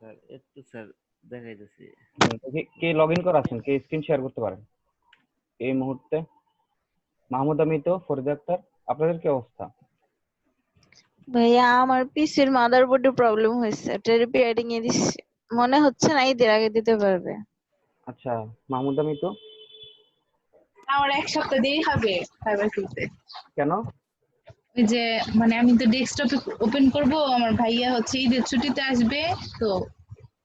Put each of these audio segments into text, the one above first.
Sir একটু sir দেখাইতেছি। কে log in করা আছেন? কে স্ক্রিন শেয়ার করতে পারেন এই মুহূর্তে? মাহমুদ আমিন তো, ফরিদা আক্তার, আপনাদের কি অবস্থা? ভাইয়া আমার পিসির মাদারবোর্ডে প্রবলেম হয়েছে, এটা রিপেয়ারিং এ দিচ্ছি, মনে হচ্ছে না ঈদের আগে দিতে পারবে। আচ্ছা, মাহমুদ আমিন তো আমার এক সপ্তাহ দেরি হবে ফাইবার খুলতে। কেন? ওই যে মানে আমি তো ডেস্কটপ ওপেন করব, আমার ভাইয়া হচ্ছে ঈদের ছুটিতে আসবে, তো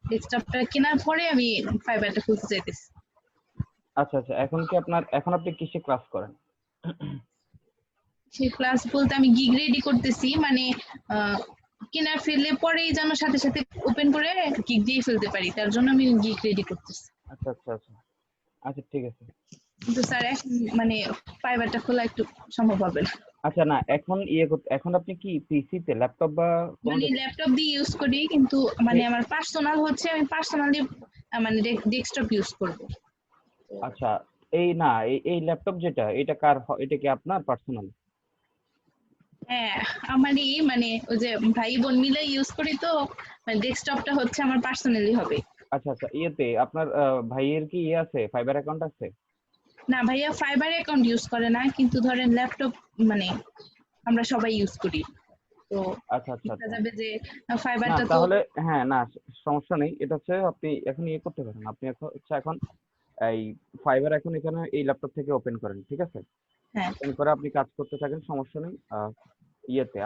ডেস্কটপটা কেনার পরে আমি ফাইবারটা খুলতে চাইতেছি। আচ্ছা আচ্ছা, এখন আপনি কিসে ক্লাস করেন? সেই ক্লাস বলতে আমি গিগ রেডি করতেছি, মানে কেনার ফেললে পরেই যেন সাথে সাথে ওপেন করে গিগ দিয়ে ফেলতে পারি, তার জন্য আমি গিগ রেডি করতেছি। আচ্ছা আচ্ছা আচ্ছা আচ্ছা, ঠিক আছে। কিন্তু স্যার এখন মানে ফাইবারটা খোলা একটু সম্ভব হবে না। আচ্ছা, না এখন এখন আপনি কি পিসিতে, ল্যাপটপ বা কোনো মানে ল্যাপটপ দিয়ে ইউজ করি, কিন্তু মানে আমার পার্সোনাল হচ্ছে আমি পার্সোনালি মানে ডেস্কটপ ইউজ করব। আচ্ছা, এই না এই ল্যাপটপ যেটা, এটা কি আপনার পার্সোনাল? হ্যাঁ, আমারই মানে ওই যে ভাই বোন মিলে ইউজ করি, তো মানে ডেস্কটপটা হচ্ছে আমার পার্সোনালি হবে। আচ্ছা আচ্ছা, ইয়েতে আপনার ভাইয়ের কি আছে, ফাইবার অ্যাকাউন্ট আছে? না ভাইয়া ফাইবার অ্যাকাউন্ট ইউজ করে না, কিন্তু ধরেন ল্যাপটপ মানে আমরা সবাই ইউজ করি, তো আচ্ছা আচ্ছা দেখা আচ্ছা, যাবে যে না ফাইবারটা তো তাহলে হ্যাঁ, না সমস্যা নেই। এটা হচ্ছে আপনি এখন করতে পারেন, আপনি এখন এই ফাইবার এখন এখানে এই ল্যাপটপ থেকে ওপেন করেন, ঠিক আছে? হ্যাঁ ওপেন করে আপনি কাজ করতে থাকেন, সমস্যা নেই।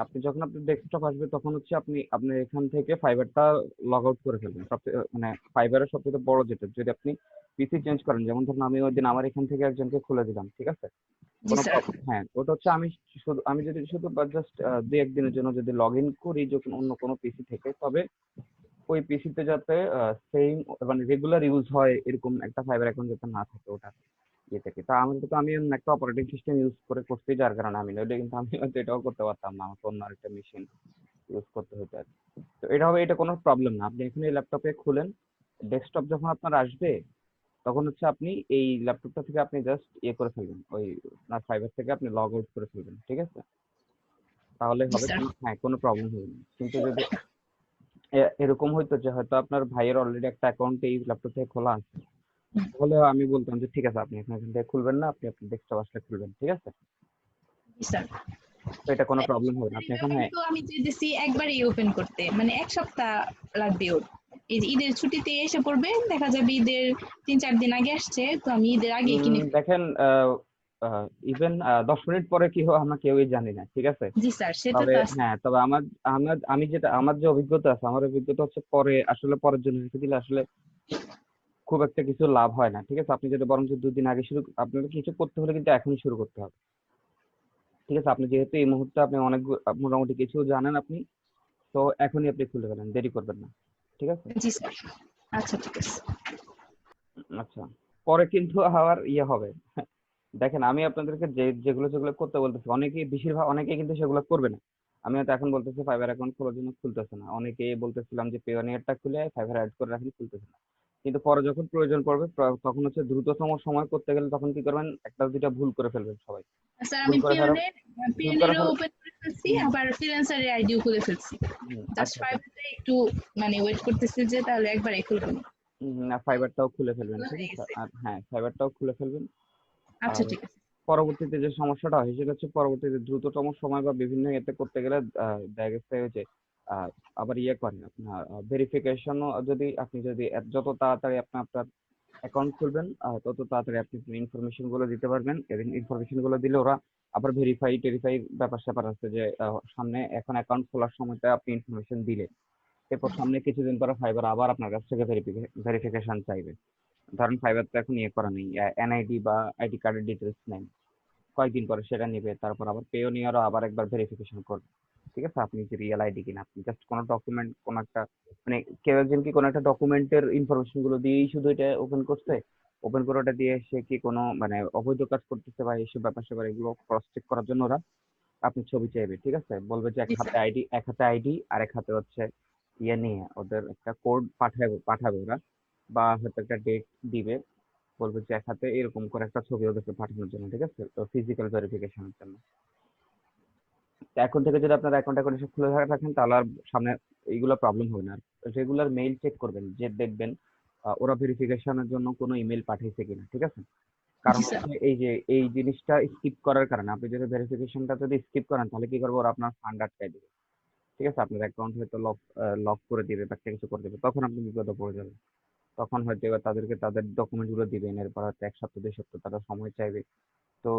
আপনি যখন আপনার ডেস্কটপ আসবে তখন হচ্ছে আপনি এখান থেকে ফাইবারটা লগ আউট করে ফেলবেন। সবচেয়ে মানে ফাইবারের সবচেয়ে বড় যেটা, যদি আপনি পিসি চেঞ্জ করেন, যেমন ধরুন আমি ওই দিন আমার এখান থেকে একজনকে খুলে দিলাম, ঠিক আছে? জি কোনো স্যার। হ্যাঁ, ওটা হচ্ছে আমি যদি শুধু বা জাস্ট দুই একদিনের জন্য যদি লগ ইন করি যখন অন্য কোনো পিসি থেকে, তবে ওই পিসিতে যাতে সেম মানে রেগুলার ইউজ হয় এরকম একটা ফাইবার অ্যাকাউন্ট যাতে না থাকে ওটা থেকে। তা আমি কিন্তু আমি অন্য একটা অপারেটিং সিস্টেম ইউজ করে করছি, যার কারণে আমি নইলে কিন্তু আমি হয়তো এটাও করতে পারতাম না, আমাকে অন্য আরেকটা মেশিন ইউজ করতে হতো আর কি। তো এটা কোনো প্রবলেম না, আপনি এখানে এই ল্যাপটপে খুলেন, ডেস্কটপ যখন আপনার আসবে তখন হচ্ছে আপনি এই ল্যাপটপটা থেকে আপনি জাস্ট করে ফেলবেন, ওই আপনার ফাইবার থেকে আপনি লগ আউট করে ফেলবেন, ঠিক আছে? তাহলে জি হবে, স্যার। কোনো প্রবলেম হবে না। কিন্তু যদি এরকম হইতো যে হয়তো আপনার ভাইয়ের অলরেডি একটা অ্যাকাউন্ট এই ল্যাপটপ থেকে খোলা আছে, তাহলে আমি বলতাম যে ঠিক আছে, আপনি এখান থেকে খুলবেন না, আপনি আপনার ডেস্কটপ আসলে খুলবেন, ঠিক আছে? জি স্যার। তো এটা কোনো প্রবলেম হবে না, আপনি এখন হ্যাঁ। কিন্তু আমি চাইতেছি একবারই ওপেন করতে, মানে এক সপ্তাহ লাগবে ওর। এই যে ঈদের ছুটিতে এসে পড়বে, দেখা যাবে ঈদের ৩-৪ দিন আগে আসছে, তো আমি ঈদের আগে কিনে দেখেন, ইভেন 10 মিনিট পরে কি হয় আমরা কেউই জানি না, ঠিক আছে? জি স্যার, সেটা তবে তো আছে। হ্যাঁ, তবে আমার আমার আমি যেটা আমার যে অভিজ্ঞতা আছে, আমার অভিজ্ঞতা হচ্ছে পরের জন্য রেখে দিলে আসলে খুব একটা কিছু লাভ হয় না, ঠিক আছে? আপনি যদি বরঞ্চ 2 দিন আগে আপনাকে কিছু করতে হলে কিন্তু এখনই শুরু করতে হবে, ঠিক আছে? আপনি যেহেতু এই মুহূর্তে আপনি মোটামুটি কিছু জানেন আপনি, তো এখনই আপনি খুলে ফেলেন, দেরি করবেন না, ঠিক আছে? জি স্যার। আচ্ছা ঠিক আছে। আচ্ছা, পরে কিন্তু আবার হবে। দেখেন, আমি আপনাদেরকে যেগুলো যেগুলো করতে বলতেছি, অনেকেই কিন্তু সেগুলো করবে না। আমি হয়তো এখন বলতেছি ফাইবার অ্যাকাউন্ট খোলার জন্য, খুলতেছে না। অনেকেই বলতেছিলাম যে পেওনিয়ারটা খুলে ফাইবার অ্যাড করে রাখেন, খুলতেছে না। কিন্তু পরে যখন প্রয়োজন পড়বে তখন হচ্ছে দ্রুততম সময় করতে গেলে তখন কি করবেন, একটা দুইটা ভুল করে ফেলবেন সবাই। স্যার ভুল আমি করে ফেলার ভুল করে পিওনেরও ফেলা ওপেন করে ফেলছি, হুম, আবার ফ্রিল্যান্সারের আইডিও খুলে ফেলছি। জাস্ট আচ্ছা আচ্ছা, ফাইবারটা একটু মানে ওয়েট করতেছি যে তাহলে একবারে খুলবেন। না ফাইবারটাও খুলে ফেলবেন, খোলা ঠিক হয়ে আছে? গেছে। আর হ্যাঁ, ফাইবারটাও খুলে ফেলবেন। আচ্ছা আর ঠিক আছে। পরবর্তীতে যে সমস্যাটা হয় সেটা হচ্ছে, পরবর্তীতে দ্রুততম সময় বা বিভিন্ন ইয়েতে করতে গেলে দেখা গেছে যে আহ, আবার করে আপনার ভেরিফিকেশনও, যদি যত তাড়াতাড়ি আপনি আপনার অ্যাকাউন্ট খুলবেন তত তাড়াতাড়ি আপনি ইনফরমেশন গুলো দিতে পারবেন, এবং ইনফরমেশন গুলো দিলে ওরা আবার টেরিফাই ব্যাপার স্যাপার আছে যে সামনে এখন অ্যাকাউন্ট খোলার সময়টা আপনি ইনফরমেশন দিলে এরপর সামনে কিছুদিন পরে ফাইবার আবার আপনার কাছ থেকে ভেরিফিকেশন চাইবে। ধরেন ফাইবার তো এখন করা নেই, এনআইডি বা আইডি কার্ডের ডিটেলস নেই, কয়েকদিন পরে সেটা নিবে, তারপর আবার পেওনিয়ারও আবার একবার ভেরিফিকেশন করবে, ঠিক আছে? আপনি যে রিয়েল আইডি কিনা, আপনি জাস্ট কোনো ডকুমেন্ট, কোনো একটা মানে কেউ একজন কি কোনো একটা ডকুমেন্টের ইনফরমেশন গুলো দিয়েই শুধু এটা ওপেন করছে, ওপেন করে ওটা দিয়ে সে কি কোনো মানে অবৈধ কাজ করতেছে বা এইসব ব্যাপার স্যাপার, এগুলো ক্রস চেক করার জন্য ওরা আপনি ছবি চাইবে, ঠিক আছে? বলবে যে জি স্যার। এক হাতে আইডি আর এক হাতে হচ্ছে নিয়ে ওদের একটা কোড পাঠাবে ওরা, বা হয়তো একটা ডেট দিবে, বলবে যে এক হাতে এরকম করে একটা ছবি ওদেরকে পাঠানোর জন্য, ঠিক আছে? তো ফিজিক্যাল ভেরিফিকেশনের জন্য। তো এখন থেকে যদি আপনার অ্যাকাউন্ট সব খুলে রাখেন তাহলে আর সামনে এইগুলো প্রবলেম হবে না। আর রেগুলার মেইল চেক করবেন যে দেখবেন ওরা ভেরিফিকেশনের জন্য কোনো ইমেল পাঠিয়েছে কিনা, ঠিক আছে? কারণ জি স্যার। হচ্ছে এই যে এই জিনিসটা স্কিপ করার কারণে আপনি যদি ভেরিফিকেশনটা যদি স্কিপ করেন তাহলে কি করবে, ওরা আপনার ফান্ড আটকায় দিবে, ঠিক আছে? আপনার অ্যাকাউন্ট হয়তো লক করে দিবে বা একটা কিছু করে দিবে, তখন আপনি বিপদে পড়ে যাবেন। তখন হয়তো এবার তাদেরকে তাদের ডকুমেন্ট গুলো দিবেন, এরপর হয়তো 1 সপ্তাহ 2 সপ্তাহ তারা সময় চাইবে। তো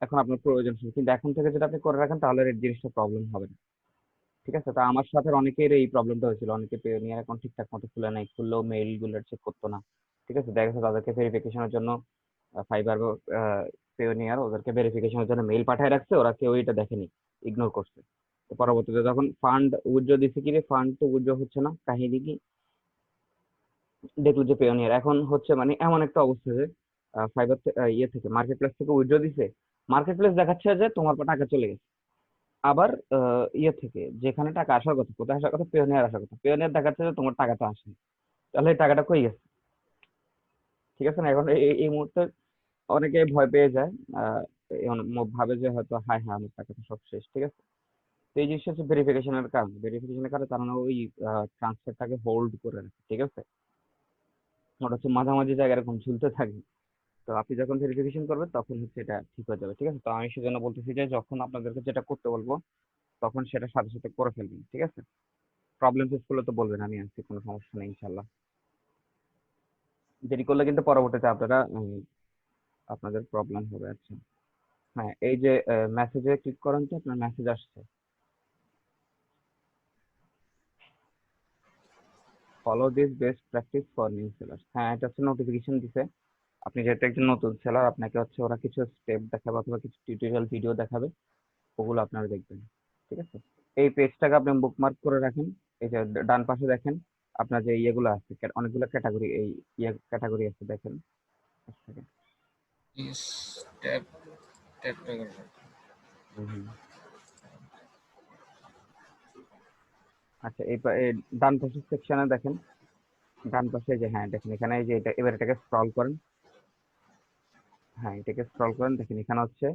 এখন আপনার প্রয়োজন শুধু, কিন্তু এখন থেকে যদি আপনি করে রাখেন তাহলে এই জিনিসটা প্রবলেম হবে না, ঠিক আছে? তো আমার সাথে অনেকের এই প্রবলেমটা হয়েছিল, অনেকে পেওনিয়ার অ্যাকাউন্ট ঠিকঠাক মতো খুলে নাই, খুললেও মেইল গুলো চেক করতো না, ঠিক আছে? দেখা গেছে তাদেরকে ভেরিফিকেশনের জন্য ফাইবার বা পেওনিয়ার ওদেরকে ভেরিফিকেশনের জন্য মেইল পাঠিয়ে রাখছে, ওরা কেউ এটা দেখেনি, ইগনোর করছে। তো পরবর্তীতে যখন ফান্ড উইথড্র দিছে, কি রে ফান্ড তো উইথড্র হচ্ছে না, কাহিনী কি? দেখলো যে পেওনিয়ার এখন হচ্ছে মানে এমন একটা অবস্থা যে ফাইবার ইয়ে থেকে মার্কেট প্লেস থেকে উইথড্র দিছে, মার্কেট প্লেস দেখাচ্ছে যে তোমার টাকা চলে গেছে। আবার ইয়ে থেকে যেখানে টাকা আসার কথা, কোথায় আসার কথা, পেওনিয়ার আসার কথা, পেওনিয়ার দেখাচ্ছে যে তোমার টাকাটা আসেনি। তাহলে এই টাকাটা কই গেছে, ঠিক আছে না? এখন এই মুহূর্তে অনেকে ভয় পেয়ে যায়, আহ, ভাবে যে হয়তো হায় হ্যাঁ আমার টাকা তো সব শেষ, ঠিক আছে? তো এই জিনিসটা হচ্ছে ভেরিফিকেশনের কারণে ওই ট্রান্সফারটাকে হোল্ড করে রাখে, ঠিক আছে? ওটা হচ্ছে মাঝামাঝি জায়গায় এরকম ঝুলতে থাকে। তো আপনি যখন ভেরিফিকেশন করবেন তখন হচ্ছে এটা ঠিক হয়ে যাবে, ঠিক আছে? তো আমি সেজন্য বলতেছি যে যখন আপনাদেরকে যেটা করতে বলবো তখন সেটা সাথে সাথে করে ফেলবেন, ঠিক আছে? প্রবলেম ফেস করলে তো বলবেন, আমি আছি, কোনো সমস্যা নেই ইনশাল্লাহ। দেরি করলে কিন্তু পরবর্তীতে আপনারা আপনাদের প্রবলেম হবে। আচ্ছা, হ্যাঁ, এই যে মেসেজে ক্লিক করেন তো আপনার মেসেজ আসছে, follow this best practice for new seller. হ্যাঁ, এটা হচ্ছে নোটিফিকেশন দিছে। আপনি যেহেতু একজন নতুন সেলার, আপনাকে হচ্ছে ওরা কিছু স্টেপ দেখাবে অথবা কিছু টিউটোরিয়াল ভিডিও দেখাবে, ওগুলো আপনারা দেখবেন, ঠিক আছে? এই পেজটাকে আপনি বুকমার্ক করে রাখেন। এই যে ডান পাশে দেখেন আপনার যে ইয়েগুলো আছে, অনেকগুলো ক্যাটাগরি, এই ইয়ে ক্যাটাগরি আছে দেখেন। এক second। ইস ট্যাপ ট্যাপ করে হুম, হুম। আচ্ছা, এই ডান পাশের সেকশনে দেখেন, ডান পাশে যে, হ্যাঁ দেখেন এখানে এই যে এটা, এবার এটাকে স্ক্রল করেন। হ্যাঁ, এটাকে স্ক্রল করেন, দেখেন এখানে হচ্ছে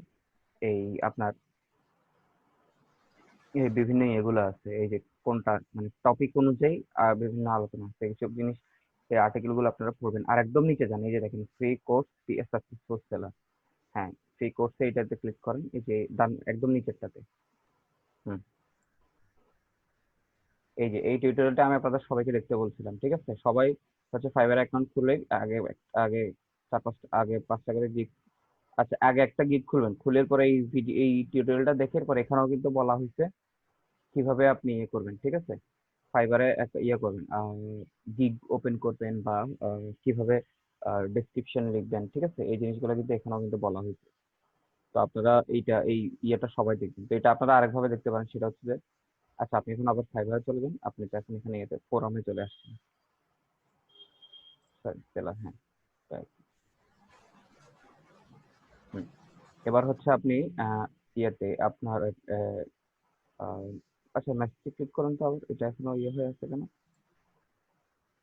এই আপনার এই বিভিন্ন এগুলো আছে, এই যে কোনটা মানে টপিক অনুযায়ী বিভিন্ন আলোচনা আছে, এইসব জিনিস, এই আর্টিকেল গুলো আপনারা পড়বেন। আর একদম নিচে যান, এই যে দেখেন ফ্রি কোর্স সাকসেসফুল সেলার। হ্যাঁ, ফ্রি কোর্সে এটাতে ক্লিক করেন, এই যে ডান একদম নিচেরটাতে। হুম, এই যে এই টিউটোরিয়ালটা আমি আপনাদের সবাইকে দেখতে বলছিলাম, ঠিক আছে? সবাই হচ্ছে ফাইবার অ্যাকাউন্ট খুলে আগে আগে 5টা করে গিগ, আচ্ছা আগে একটা গিগ খুলবেন, খুলে পরে এই ভিডিও এই টিউটোরিয়ালটা দেখে পরে এখানেও কিন্তু বলা হয়েছে কিভাবে আপনি ইয়ে করবেন, ঠিক আছে? ফাইবারে একটা ইয়ে করবেন, গিগ ওপেন করবেন বা কিভাবে ডেসক্রিপশন লিখবেন, ঠিক আছে? এই জিনিসগুলো কিন্তু এখানেও কিন্তু বলা হয়েছে। তো আপনারা এই ইয়েটা সবাই দেখবেন। তো এটা আপনারা আরেকভাবে দেখতে পারেন, সেটা হচ্ছে যে আচ্ছা আপনি এখন আবার ফাইবারে চলে যান, আপনি তো এখন এখানে ফোরামে চলে আসছেন, সরি সেলার, হ্যাঁ right, হুম। এবার হচ্ছে আপনি ইয়েতে আপনার আহ, আচ্ছা মেসেজে ক্লিক করুন তো, আবার এটা এখনো ইয়ে হয়ে আছে কেন?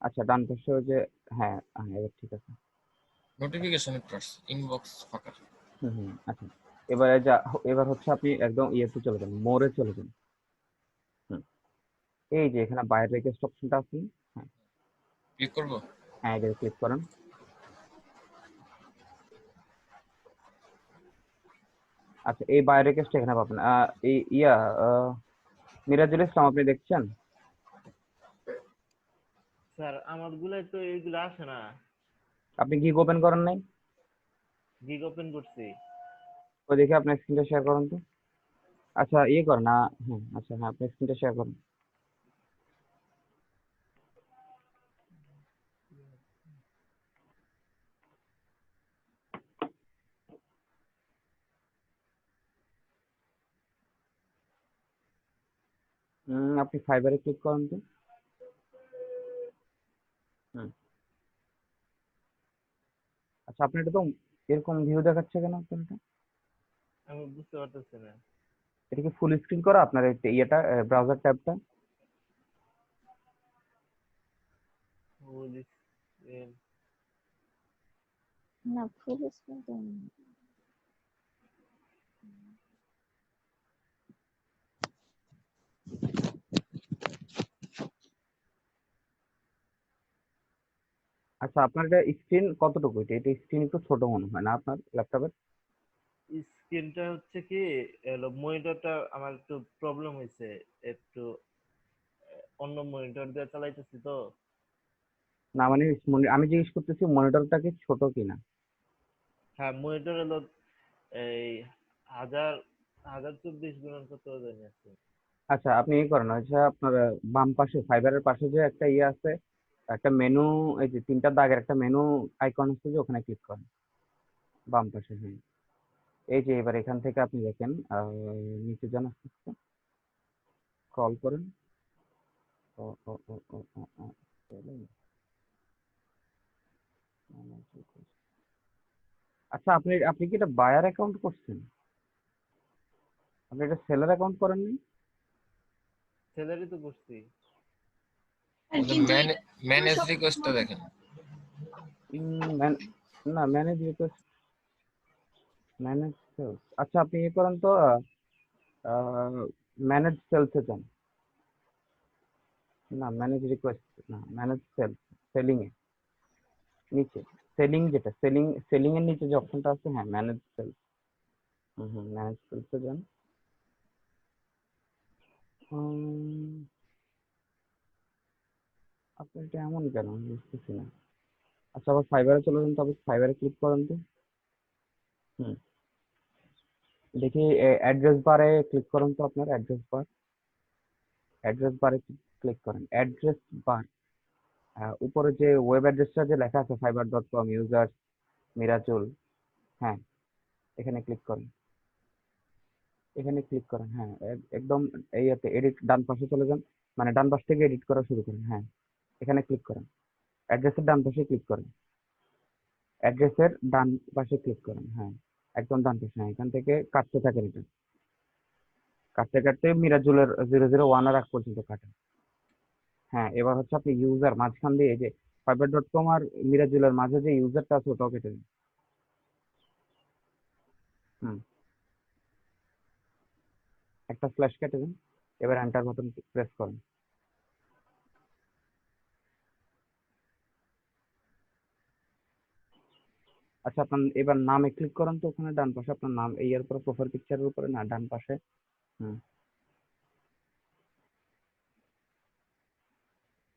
আচ্ছা ডান পাশে ওই যে, হ্যাঁ হ্যাঁ এবার ঠিক আছে। নোটিফিকেশনে প্লাস ইনবক্স ফাঁকা। হুম, হুম, আচ্ছা। এবারে এবার হচ্ছে আপনি একদম ইয়েতে চলে যান, মোড়ে চলে যান। হুম, এই যে এখানে বাইরের রিকোয়েস্ট অপশনটা আছে না? হ্যাঁ, ক্লিক করব। হ্যাঁ এটা ক্লিক করেন। আচ্ছা, এই বাইরের রিকোয়েস্ট এখানে পাবেন। এই আহ, মিরাজুল ইসলাম আপনি দেখছেন? স্যার আমার গুলাই তো এইগুলো আসে না। আপনি গিগ ওপেন করেন নাই? গিগ ওপেন করছি। ওই দেখে আপনার স্ক্রিনটা শেয়ার করুন তো। আচ্ছা ইয়ে করেন না, হ্যাঁ আচ্ছা, হ্যাঁ আপনি স্ক্রিনটা শেয়ার করুন। আপনি ফাইবারে ক্লিক করেন তো। হুম, আচ্ছা আপনি এটা তো এরকম ভিউ দেখাচ্ছে কেন আপনার এটা? আমি বুঝতে পারতেছি না। এটা কি ফুল স্ক্রিন করা আপনার ইয়েটা, ব্রাউজার ট্যাবটা? বলিস না, ফুল স্ক্রিন তো না। আচ্ছা, আপনার এটা স্ক্রিন কতটুকু? এটা স্ক্রিন একটু ছোট মনে হয় না আপনার ল্যাপটপের? স্ক্রিনটা হচ্ছে কি, মনিটরটা আমার একটু প্রবলেম হয়েছে, একটু অন্য মনিটর দিয়ে চালাইতেছি তো। না মানে আমি জিজ্ঞেস করতেছি মনিটরটা কি ছোট কিনা। হ্যাঁ, মনিটর হলো এই 1024 গুণন কত জানি আছে। আচ্ছা, আপনি এই করেন হচ্ছে আপনার বাম পাশে ফাইবারের পাশে যে একটা ইয়ে আছে, একটা মেনু, এই যে তিনটা দাগের একটা মেনু আইকন আছে, যে ওখানে ক্লিক করেন বাম পাশে। হ্যাঁ, এই যে এবার এখান থেকে আপনি দেখেন নিচে যান, আস্তে আস্তে স্ক্রল করেন। ও ও ও ও ও ও, পেলেন? আচ্ছা, আপনি আপনি কি এটা বায়ার অ্যাকাউন্ট করছেন? আপনি এটা সেলার অ্যাকাউন্ট করেননি? স্যালারি তো করছি। আর কিন্তু ম্যানেজ রিকোয়েস্টটা দেখেন। না, ম্যানেজ রিকোয়েস্ট, ম্যানেজ সেলস। আচ্ছা, আপনি ইয়ে করেন তো, ম্যানেজ সেলসে যান। না, ম্যানেজ রিকোয়েস্ট না, ম্যানেজ সেলস, সেলিং এ নিচে, সেলিং যেটা সেলিং এর নিচে যে অপশনটা আছে, হ্যাঁ ম্যানেজ সেলস। হুম হুম, ম্যানেজ সেলসে যান। উম, আপনি এটা এমন কেন, আমি বুঝতেছি না। আচ্ছা, আবার ফাইবারে চলে যান, তবে ফাইবারে ক্লিক করেন তো। হুম, দেখি অ্যাড্রেস বারে ক্লিক করেন তো, আপনার অ্যাড্রেস বারে ক্লিক করেন, অ্যাড্রেস বার। উপরে যে ওয়েব অ্যাড্রেসটা যে লেখা আছে fiber.com ইউজার মিরাজুল, হ্যাঁ এখানে ক্লিক করেন, এখানে ক্লিক করেন। হ্যাঁ, একদম এই এডিট ডান পাশে চলে যান, মানে ডান পাশ থেকে এডিট করা শুরু করেন। হ্যাঁ, এখানে ক্লিক করেন, অ্যাড্রেসের ডান পাশে ক্লিক করেন, অ্যাড্রেসের ডান পাশে ক্লিক করেন। হ্যাঁ, একদম ডান পাশে। হ্যাঁ, এখান থেকে কাটতে থাকেন, এটা কাটতে কাটতে মিরাজুলের 001 এর আগ পর্যন্ত কাটেন। হ্যাঁ, এবার হচ্ছে আপনি ইউজার মাঝখান দিয়ে এই যে fiber.com আর মিরাজুলের মাঝে যে ইউজারটা আছে ওটাও কেটে দিন। হুম, একটা স্ল্যাশ কেটে দিন। এবার এন্টার বাটন প্রেস করেন। আচ্ছা, আপনার এবার নামে ক্লিক করেন তো, ওখানে ডান পাশে আপনার নাম, এই এর উপরে প্রোফাইল পিকচারের উপরে, না ডান পাশে। হুম,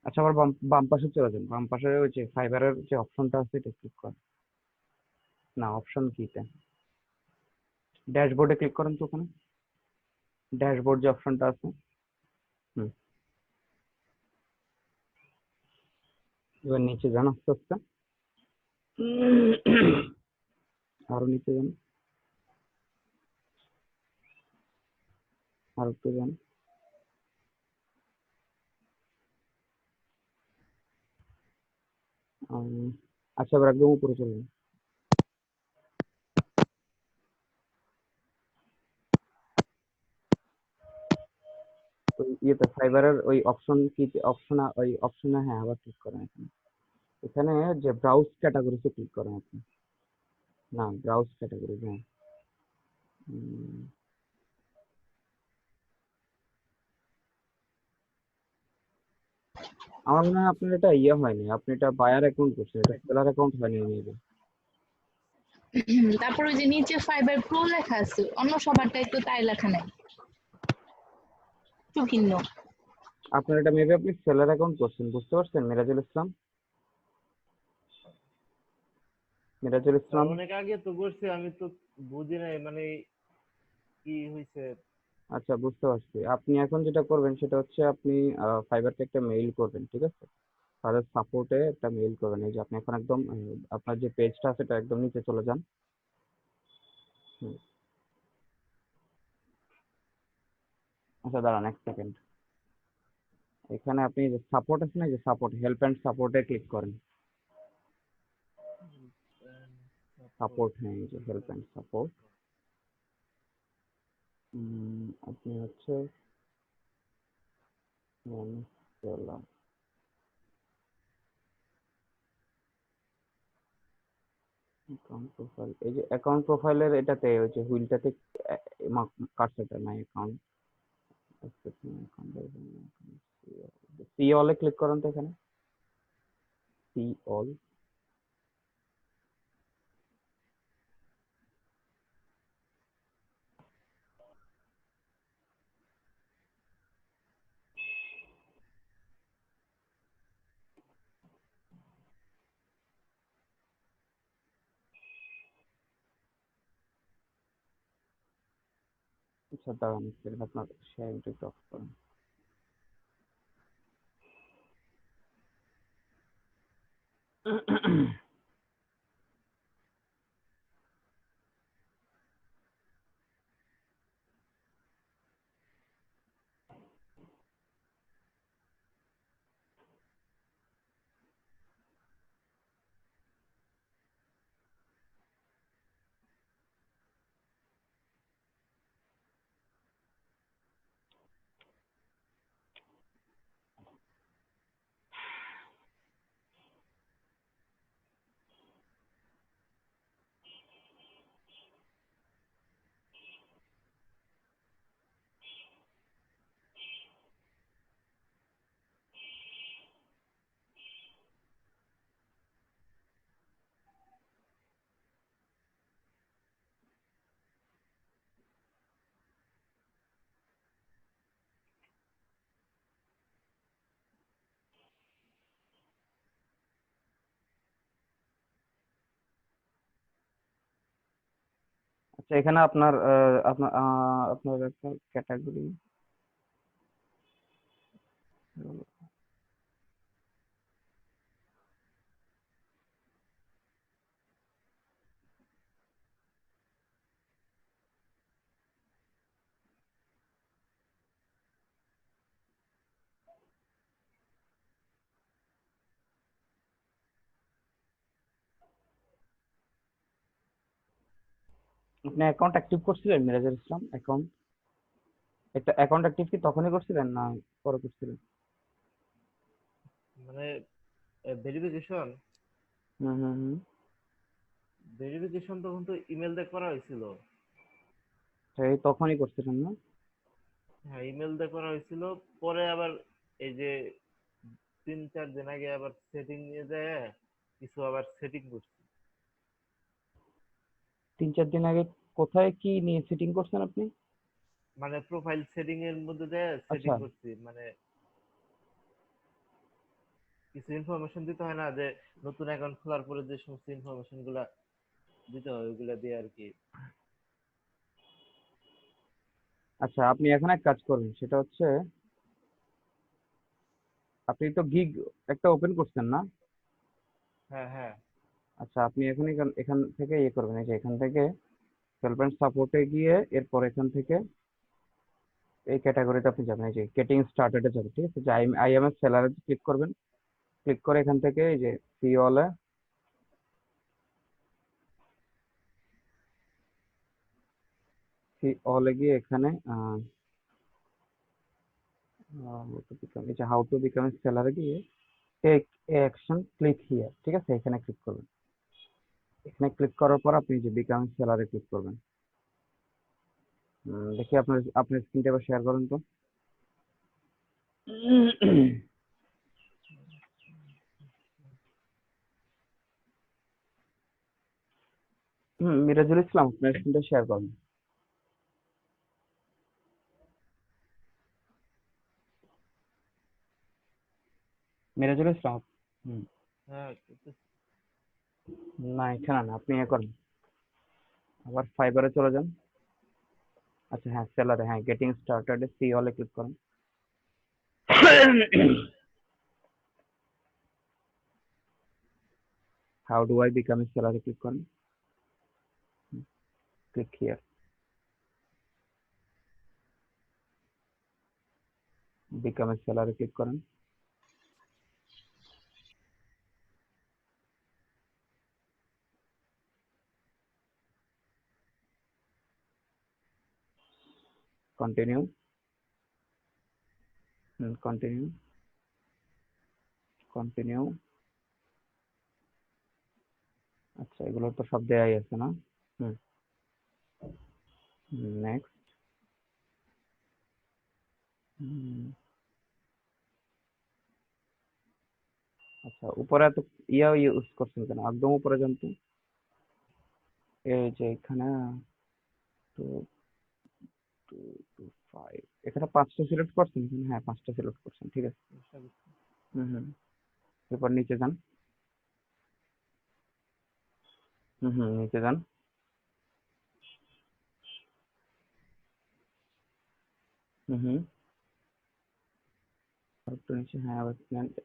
আচ্ছা, আবার বাম বাম পাশে চলে যান, বাম পাশে ওই যে ফাইবারের যে অপশনটা আছে এটা ক্লিক করেন। না, অপশন কিতে ড্যাশবোর্ডে ক্লিক করেন তো, ওখানে ড্যাশবোর্ড যে অপশনটা আছে। হুম, এবার নিচে যান আস্তে আস্তে, আরো নিচে যান, আর একটু যান। আচ্ছা, এবার একদম উপরে চলে যান। ওই ইয়েতে ফাইবারের ওই অপশন কি, ওই অপশনে, হ্যাঁ আবার ক্লিক করেন এখানে। এখানে যে ব্রাউজ ক্যাটাগরিতে ক্লিক করেন আপনি। না, ব্রাউজ ক্যাটাগরি, হ্যাঁ। উম, আমার মনে হয় আপনার এটা ইয়ে হয়নি, আপনি এটা বায়ার অ্যাকাউন্ট করছেন, এটা সেলার অ্যাকাউন্ট হয়নি মেবি। তারপর ওই যে নিচে ফাইবার প্রো লেখা আছে, অন্য সবারটা একটু তাই লেখা নাই, একটু ভিন্ন। আপনার এটা মেবি আপনি সেলার অ্যাকাউন্ট করছেন, বুঝতে পারছেন? মিরাজুল ইসলাম, মিরাজুল স্যার ইসলাম। অনেক আগে তো করছি, আমি তো বুঝি নাই মানে কি হয়েছে। আচ্ছা, বুঝতে পারছি। আপনি এখন যেটা করবেন সেটা হচ্ছে আপনি ফাইবারকে একটা মেইল করবেন, ঠিক আছে? তাদের সাপোর্টে একটা মেইল করবেন। এই যে আপনি এখন একদম আপনার যে পেজটা আছে এটা একদম নিচে চলে যান। হুম, আচ্ছা দাঁড়ান এক সেকেন্ড। এখানে আপনি যে সাপোর্ট আছে না, যে সাপোর্ট, হেল্প অ্যান্ড সাপোর্টে ক্লিক করেন। সাপোর্ট, হ্যাঁ এই যে হেল্প অ্যান্ড সাপোর্ট। আপনি হচ্ছে অ্যাকাউন্ট প্রোফাইল, এই যে অ্যাকাউন্ট প্রোফাইলের এটাতে ওই যে হুইলটাতে কার্সারটা নাই, অ্যাকাউন্ট সি অলে ক্লিক করেন তো, এখানে সি অল। আচ্ছা দাঁড়ান, স্ক্রিন আপনার শেয়ারিংটা একটু অফ করেন। আচ্ছা, এখানে আপনার আপনার একটা ক্যাটাগরি আপনি অ্যাকাউন্ট অ্যাক্টিভ করছিলেন মিরাজুল ইসলাম? অ্যাকাউন্ট একটা অ্যাকাউন্ট অ্যাক্টিভ কি তখনই করছিলেন না পরে করছিলেন? মানে ভেরিফিকেশন হুম হুম হুম। ভেরিফিকেশন তখন তো ইমেল দিয়ে করা হয়েছিল। এই তখনই করছিলেন না? হ্যাঁ, ইমেল দিয়ে করা হয়েছিল। পরে আবার এই যে 3-4 দিন আগে আবার সেটিং নিয়ে যায় কিছু আবার সেটিং করছি। 3-4 দিন আগে কোথায় কি নিয়ে সেটিং করছেন আপনি? মানে প্রোফাইল সেটিং এর মধ্যে যায় সেটিং আচ্ছা করছি। মানে কিছু ইনফরমেশন দিতে হয় না যে নতুন অ্যাকাউন্ট খোলার পরে যে সমস্ত ইনফরমেশন গুলা দিতে হয় ওইগুলা দিয়ে আর কি। আচ্ছা, আপনি এখন এক কাজ করবেন, সেটা হচ্ছে আপনি তো গিগ একটা ওপেন করছেন না? হ্যাঁ হ্যাঁ। আচ্ছা, আপনি এখন এখান এখান থেকে ইয়ে করবেন, এই যে এখান থেকে ডেভেলপমেন্ট সাপোর্টে গিয়ে এরপর এখান থেকে এই ক্যাটাগরিতে আপনি যাবেন, এই যে গেটিং স্টার্টেডে যাবেন, ঠিক আছে? যে আই এম এস সেলারে ক্লিক করবেন। ক্লিক করে এখান থেকে এই যে সি অলে গিয়ে এখানে এই যে হাউ টু বিকাম সেলারে গিয়ে টেক অ্যাকশন ক্লিক হিয়ার, ঠিক আছে? এখানে ক্লিক করবেন। এখানে ক্লিক করার পর আপনি যে বিকাম সেলারে ক্লিক করবেন। দেখি আপনার আপনার স্ক্রিনটা এবার শেয়ার করেন তো। মিরাজুল ইসলাম, আপনার স্ক্রিনটা শেয়ার করেন। মিরাজুল ইসলাম। হুম, হ্যাঁ না এখানে না, আপনি ইয়ে করেন, আবার ফাইবারে চলে যান। আচ্ছা হ্যাঁ, সেলারে, হ্যাঁ getting started see all click করেন। How do I become a সেলারে ক্লিক করেন। ক্লিক হিয়ার, বিকাম এ সেলারে ক্লিক করেন। Continue, continue, continue. আচ্ছা, এগুলো তো সব দেয়াই আছে না? হুম, নেক্সট। আচ্ছা, উপরে এত ইয়া ইউজ করছেন কেন? একদম উপরে যান তো। এই যে এখানে 2 2 2 5, এখানে 5টা সিলেক্ট করছেন এখানে? হ্যাঁ 5টা সিলেক্ট করছেন, ঠিক আছে। হুম। এরপর নিচে যান। নিচে যান। হুম। আর একটু নিচে, হ্যাঁ আবার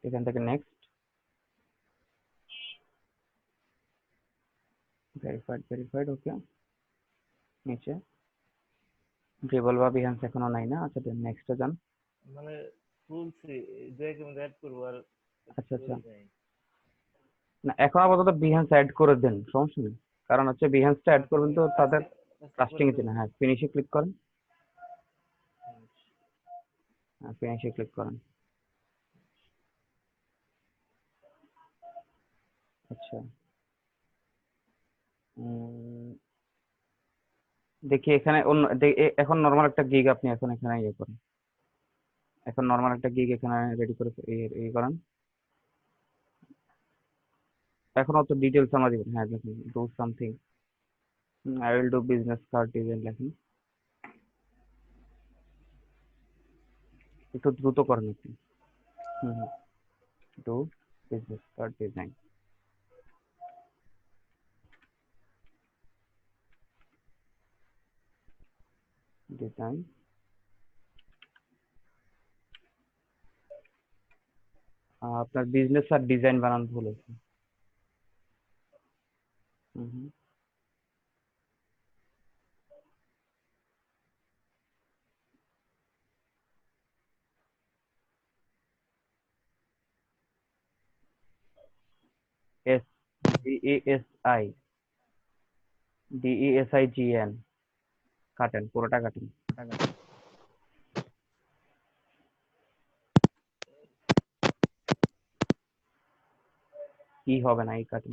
এখান থেকে নেক্সট, ভেরিফাইড ওকে, নিচে ড্রিবল বা বিহান্স এখনো নাই না, আচ্ছা দেন নেক্সটে যান। মানে খুলছি, ডকুমেন্ট অ্যাড করবো আর আচ্ছা আচ্ছা, করি নাই। না এখন আপাতত বিহান্স অ্যাড করে দেন, সমস্যা নেই, কারণ হচ্ছে বিহান্সটা অ্যাড আচ্ছা করবেন তো তাদের আজকে ট্রাস্টিং করে এর দেবো। জন্য। হ্যাঁ ফিনিশে ক্লিক করেন, হুম। হ্যাঁ ফিনিশে ক্লিক করেন। আচ্ছা দেখি এখানে অন্য এখন নর্মাল একটা গিগ আপনি এখন এখানে ইয়ে করেন, এখন নর্মাল একটা গিগ এখানে রেডি করে ইয়ে করেন। এখন অত ডিটেলস আমরা দিবেন, হ্যাঁ দেখুন do something, I will do business card design লেখেন, একটু দ্রুত করেন আপনি। Hmm, do business card design, design. আপনার বিজনেস আর ডিজাইন বানান ভুল হয়েছে। হুম, এস DESI DESIGN কাটেন, পুরোটা কাটেন। ই হবে না, এই কাটেন,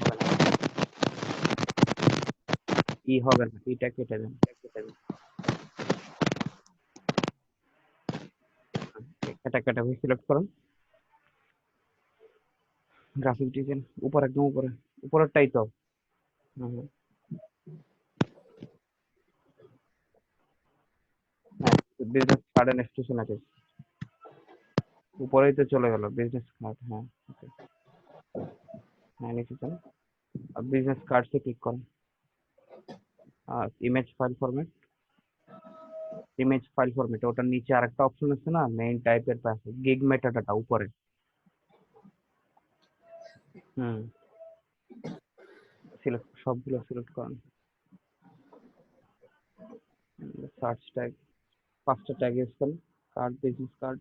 ই হবে না, এটা কেটে দেন। এটা ক্যাটাগরি সিলেক্ট করুন, গ্রাফিক ডিজাইন উপর, একদম উপরে, উপরেরটাই তো। হুম, হ্যাঁ বিজনেস কার্ড এন্ড স্টেশন আছে, উপরেই তো চলে গেল বিজনেস কার্ড। হ্যাঁ ওকে, হ্যাঁ নিচে যান, বিজনেস কার্ডসে ক্লিক করুন, ইমেজ ফাইল ফরম্যাট, ওটার নিচে আরেকটা অপশন আছে না, মেইন টাইপের পাশে গিগ মেটাডাটা উপরে। হুম, সিলেক্ট, সবগুলো সিলেক্ট করুন, সার্চ ট্যাগ, 5টা ট্যাগ ইউজ করুন, কার্ড, বিজনেস কার্ড।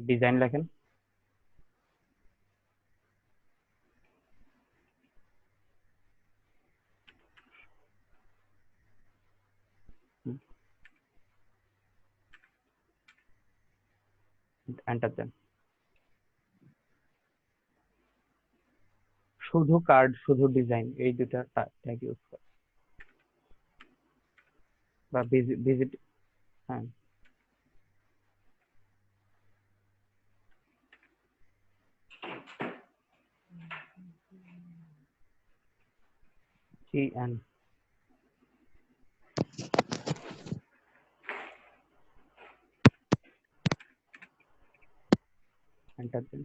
ডিজাইন লেখেন, এন্টার দেন। শুধু কার্ড, শুধু ডিজাইন, এই দুটা ট্যাগ ইউজ করুন, বা ভিজিট, হ্যাঁ GN, এন্টার দেন।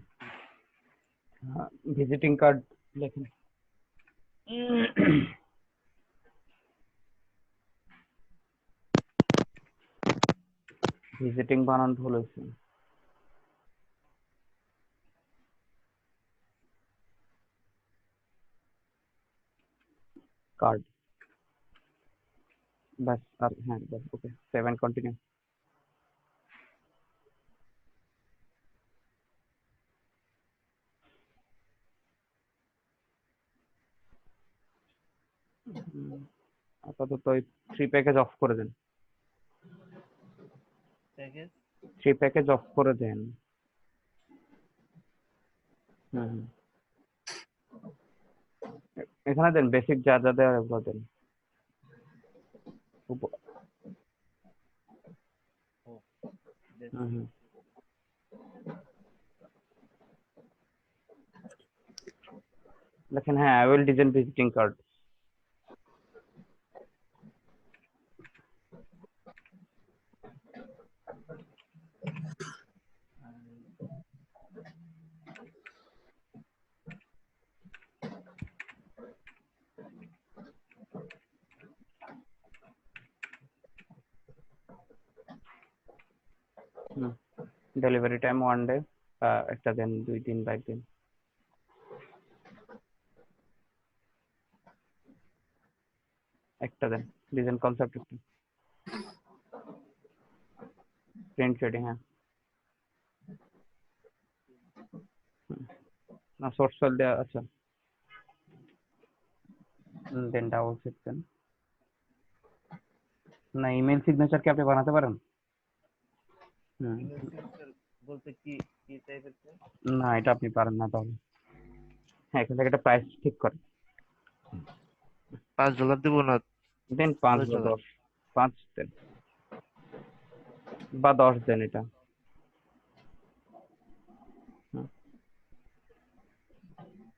ভিজিটিং কার্ড লেখেন, ভিজিটিং বানান ভুল হয়েছে, কার্ড, বাস। আর হ্যাঁ বাস, ওকে, 7 কন্টিনিউ। আপাতত ওই 3 প্যাকেজ অফ করে দেন, প্যাকেজ 3 প্যাকেজ অফ করে দেন। হুম, এখানে দেন বেসিক যা যা দেওয়ার ওগুলো দেন। ও হুম হুম, লেখেন হ্যাঁ I will design visiting card. Delivery time 1 day, একটা দেন 2-3 বাইক দিন, একটা দেন ডিজাইন কনসেপ্ট একটা প্রিন্ট রেডি। হ্যাঁ না সোর্স ফাইল দেওয়া আচ্ছা দেন ডাবল সেকশন না ইমেল সিগনেচার কি আপনি বানাতে পারেন? ইমেল সিগনেচার বলতে কি কি টাইপের? না এটা আপনি পারেন না তাহলে। হ্যাঁ এখান থেকে একটা প্রাইস ঠিক করেন, $5 দিব না দেন 5 বা $10? 10, 5 দেন বা 10 দেন এটা।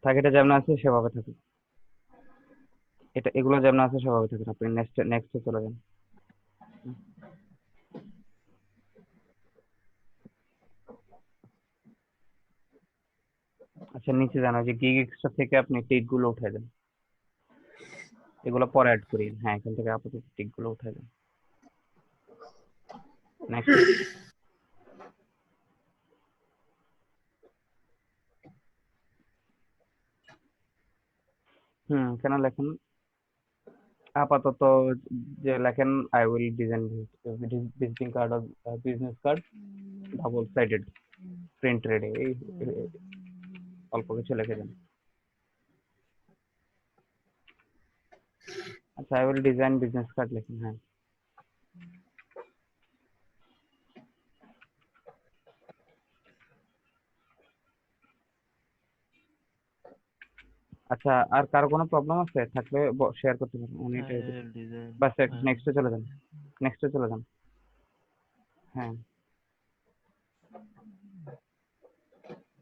থাকে এটা যেমন আছে সেভাবে থাকে, এটা এগুলো যেমন আছে সেভাবে থাকে, আপনি নেক্সটে চলে যান। আচ্ছা নিচে জানা যে গিগ এক্সট্রা থেকে আপনি টিক গুলো উঠে দেন, এগুলো পরে অ্যাড করি। হ্যাঁ এখান থেকে আপাতত টিক গুলো উঠে দেন। নেক্সট কেন লেখেন আপাতত যে লেখেন I will design visiting card of business card double sided print ready, এই অল্প কিছু লিখে দেন। আচ্ছা I will design business card লেখেন। হ্যাঁ আচ্ছা আর কারো কোনো প্রবলেম আছে থাকলে শেয়ার করতে পারেন, উনি I will design বাস নেক্সটে চলে যান, নেক্সটে চলে যান। হ্যাঁ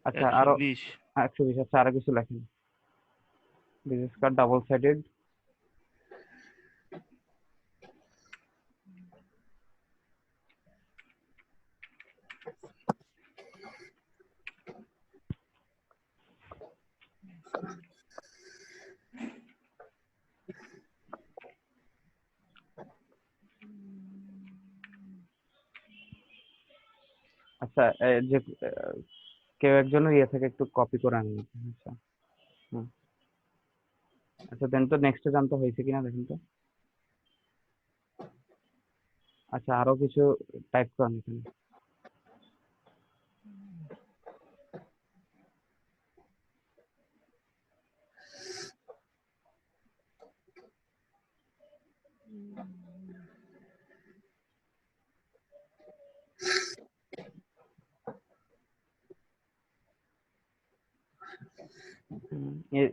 আচ্ছা আরো 120 120। আচ্ছা আরো কিছু লেখেন বিজনেস কার্ড ডাবল সাইডেড আচ্ছা যে কেউ একজনের ইয়ে থেকে একটু কপি করে আনবেন। আচ্ছা আচ্ছা দেন তো নেক্সটে জানতে হয়েছে কিনা দেখেন তো। আচ্ছা আরো কিছু টাইপ করেন এখানে।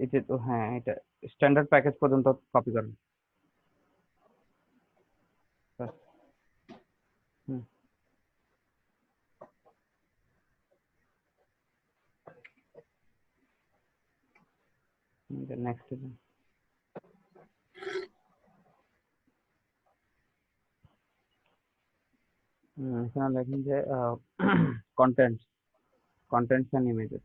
এটা তো হ্যাঁ এটা স্ট্যান্ডার্ড প্যাকেজ পর্যন্ত কপি করেন। নেক্সট এখানে দেখেন যে contents contents and images.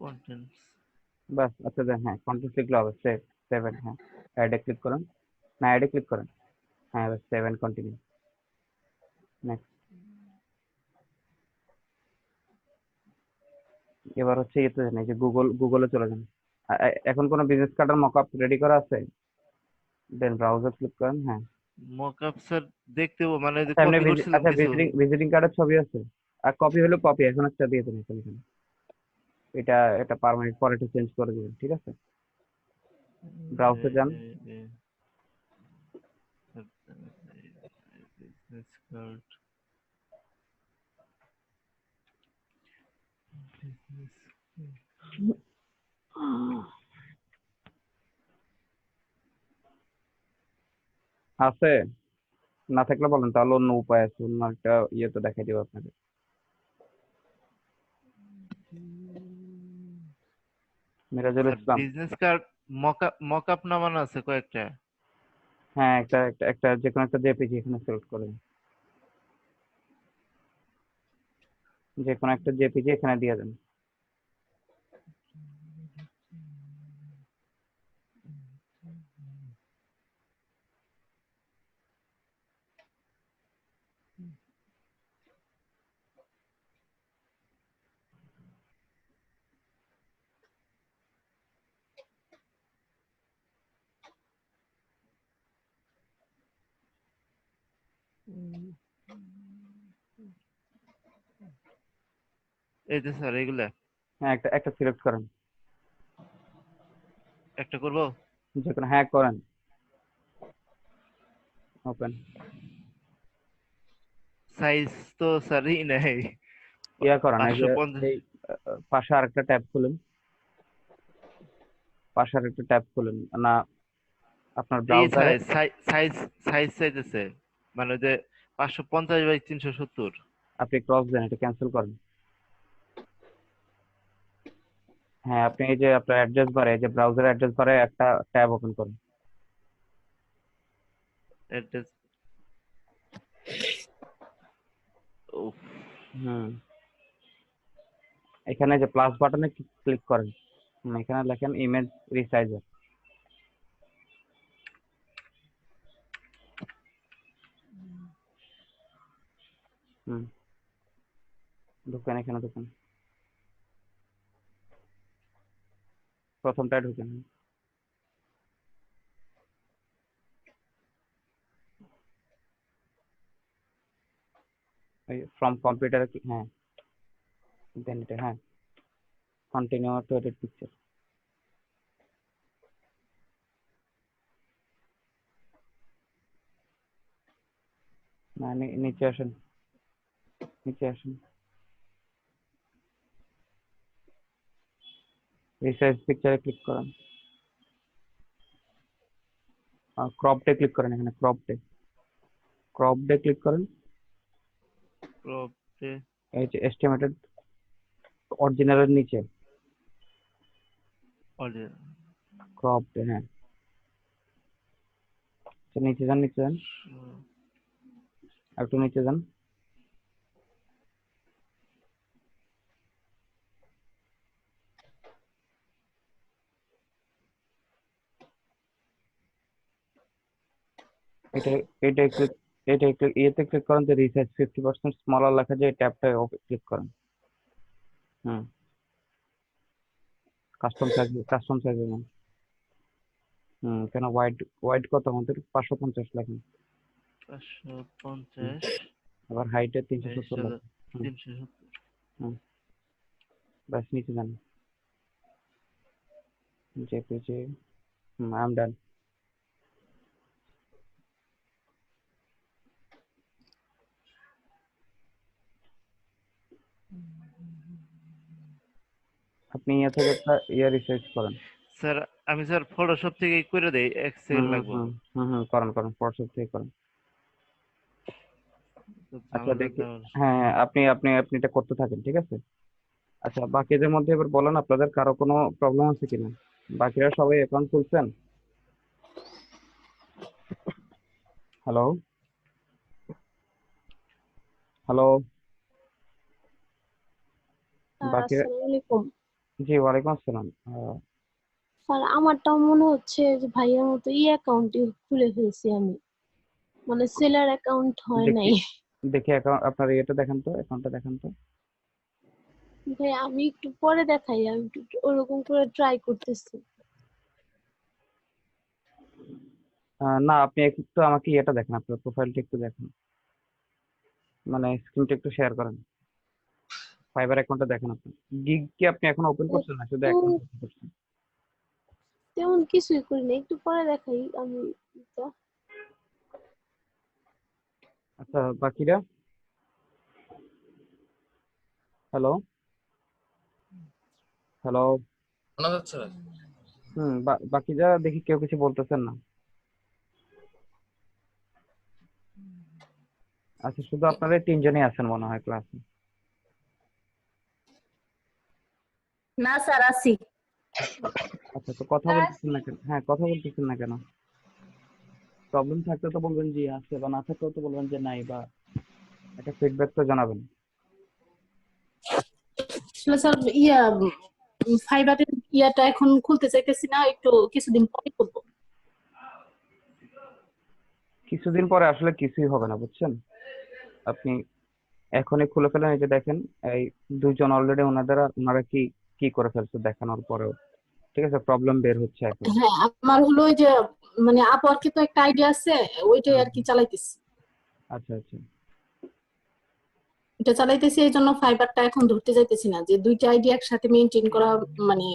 contents বাস আচ্ছা দেন হ্যাঁ কন্টেন্টস লিখলে হবে সেভ সেভেন। হ্যাঁ অ্যাডে ক্লিক করুন, না অ্যাডে ক্লিক করেন। হ্যাঁ বাস সেভেন কন্টিনিউ নেক্সট। এবার হচ্ছে ইয়েতে যান, এই যে গুগলে চলে যান। এখন কোনো বিজনেস কার্ডের মকআপ রেডি করা আছে? দেন ব্রাউজার ক্লিক করেন। হ্যাঁ mockup স্যার দেখতে মানে যে আচ্ছা এমনি কপি করছিলাম আচ্ছা কিছু ভিজিটিং কার্ডের ছবি আছে? আর কপি হলো কপি, এখন একটা দিয়ে দেন এখানে। এটা এটা পার্মানেন্ট পরে এটা চেঞ্জ করে দিবেন, ঠিক আছে? ব্রাউজার যান। business card আছে না থাকলে বলেন, তাহলে অন্য উপায় আছে, অন্য একটা ইয়েতে দেখাই দেবো আপনাকে। মিরাজুল স্যার ইসলাম। বিজনেস কার্ড মকআপ নামানো আছে কয়েকটা। হ্যাঁ, একটা একটা একটা যে কোনো একটা জেপিজি এখানে সিলেক্ট করেন, যে কোনো একটা জেপিজি এখানে দিয়ে দেন। এই যে স্যার এগুলা হ্যাঁ, একটা একটা সিলেক্ট করেন, একটা করবো। যে কোনো, হ্যাঁ করেন, ওপেন। সাইজ তো স্যারই নেই, ইয়া করেন, এই যে 550। এই পাশে আরেকটা ট্যাব খুলেন, পাশে আরেকটা ট্যাব খুলেন না আপনার এই ব্রাউজারে। সাইজ সাইজ চাইতেছে, মানে যে 550 বাই 370। আপনি ক্রস দেন, এটা ক্যান্সেল করেন। হ্যাঁ, আপনি এই যে আপনার অ্যাড্রেস বারে, এই যে ব্রাউজার অ্যাড্রেস বারে একটা ট্যাব ওপেন করেন। অ্যাড্রেস। উফ, হুম, এখানে যে প্লাস বাটনে ক্লিক করেন, এখানে লেখেন ইমেজ রিসাইজার। হুম, ঢুকেন, এখানে ঢুকেন, প্রথমটায় ঢুকেন। ফ্রম কম্পিউটার, হ্যাঁ দেন এটা, হ্যাঁ কন্টিনিউ টু এডিট পিকচার। না, নিচে আসেন, নিচে আসেন, রিসাইজ পিকচারে ক্লিক করেন, ক্রপডে ক্লিক করেন, এখানে ক্রপডে, ক্রপডে ক্লিক করেন। প্রপে। এই যে এস্টিমেটেড অরিজিনালের নিচে ক্রপডে, হ্যাঁ আচ্ছা, নিচে যান, নিচে যান, একটু নিচে যান। এটা এটা ক্লিক, এটা ক্লিক, ইয়েতে ক্লিক করেন, যে রিসাইজ 50% স্মলার লেখা, যে ট্যাবটা ক্লিক করেন। হুম, কাস্টম সাইজ নেন। হুম, কেন ওয়াইড, ওয়াইড কত আমাদের? 550 লেখেন। 550 আবার হাইটে 370 22,000 লেখেন। হুম 370। হুম, ব্যাস নিচে যান, JPG. Hmm, I am done. আপনি ইয়ে থেকে একটা ইয়ে রিসার্চ করেন। স্যার আমি স্যার ফটোশপ থেকে করে দেই, এক্সেল হুম হুম লাগবো। হুম হুম হুম, করেন করেন, ফটোশপ থেকে করেন। তো আচ্ছা ঝামেলা দেখি, তেমন। হ্যাঁ হ্যাঁ, আপনি আপনি আপনি এটা করতে থাকেন, ঠিক আছে। আচ্ছা, বাকিদের মধ্যে এবার বলেন, আপনাদের কারো কোনো প্রবলেম আছে কিনা? বাকিরা সবাই অ্যাকাউন্ট খুলছেন? হ্যালো, হ্যালো, স্যার বাকিরা। আসসালামু আলাইকুম। জি, ওয়ালাইকুম আসসালাম। স্যার আমারটাও মনে হচ্ছে যে ভাইয়ার মতো অ্যাকাউন্টই খুলে ফেলছি আমি, মানে সেলার অ্যাকাউন্ট হয় দেখি, নাই। দেখি অ্যাকাউন্ট, আপনার ইয়েটা দেখান তো, অ্যাকাউন্টটা দেখান তো। ভাই আমি একটু পরে দেখাই, আমি একটু ওরকম করে ট্রাই করতেছি। না, আপনি একটু আমাকে ইয়েটা দেখেন, আপনার প্রোফাইলটা একটু দেখেন, মানে স্ক্রিনটা একটু শেয়ার করেন, ফাইবার অ্যাকাউন্টটা দেখেন আপনি। গিগ কি আপনি এখন ওপেন করছেন না, শুধু তেমন অ্যাকাউন্ট ওপেন করছেন? তেমন কিছুই করি না, একটু পরে দেখাই আমি এটা। আচ্ছা, বাকিরা। Hello, hello. শোনা যাচ্ছে না? হুম, বাকি যা দেখি কেউ কিছু বলতেছেন না। আচ্ছা, শুধু আপনারা এই তিনজনই আছেন মনে হয় ক্লাসে। না স্যার আছি। আচ্ছা, তো কথা বলতেছেন না কেন? হ্যাঁ, কথা বলতেছেন না কেন? প্রবলেম থাকলে তো বলবেন জি আছে, বা না থাকলেও তো বলবেন যে নাই, বা একটা ফিডব্যাক তো জানাবেন। আসলে স্যার ফাইবারের ইয়াটা এখন খুলতে চাইতেছি না, একটু কিছুদিন পরে করবো। কিছুদিন পরে আসলে কিছুই হবে না, বুঝছেন? আপনি এখনই খুলে ফেলেন। এই যে দেখেন, এই দুইজন অলরেডি ওনারা কি কি করে ফেলছে দেখানোর পরেও। ঠিক আছে, প্রবলেম বের হচ্ছে এখন। হ্যাঁ, আমার হলো ওই যে মানে আপওয়ার্কে তো একটা আইডিয়া আছে, ওইটাই হুম, আর কি হুম। চালাইতেছি। আচ্ছা, আচ্ছা। এটা চালাইতেছি এই জন্য ফাইবারটা এখন ধরতে যাইতেছি না, যে দুইটা আইডি একসাথে মেনটেন করা মানে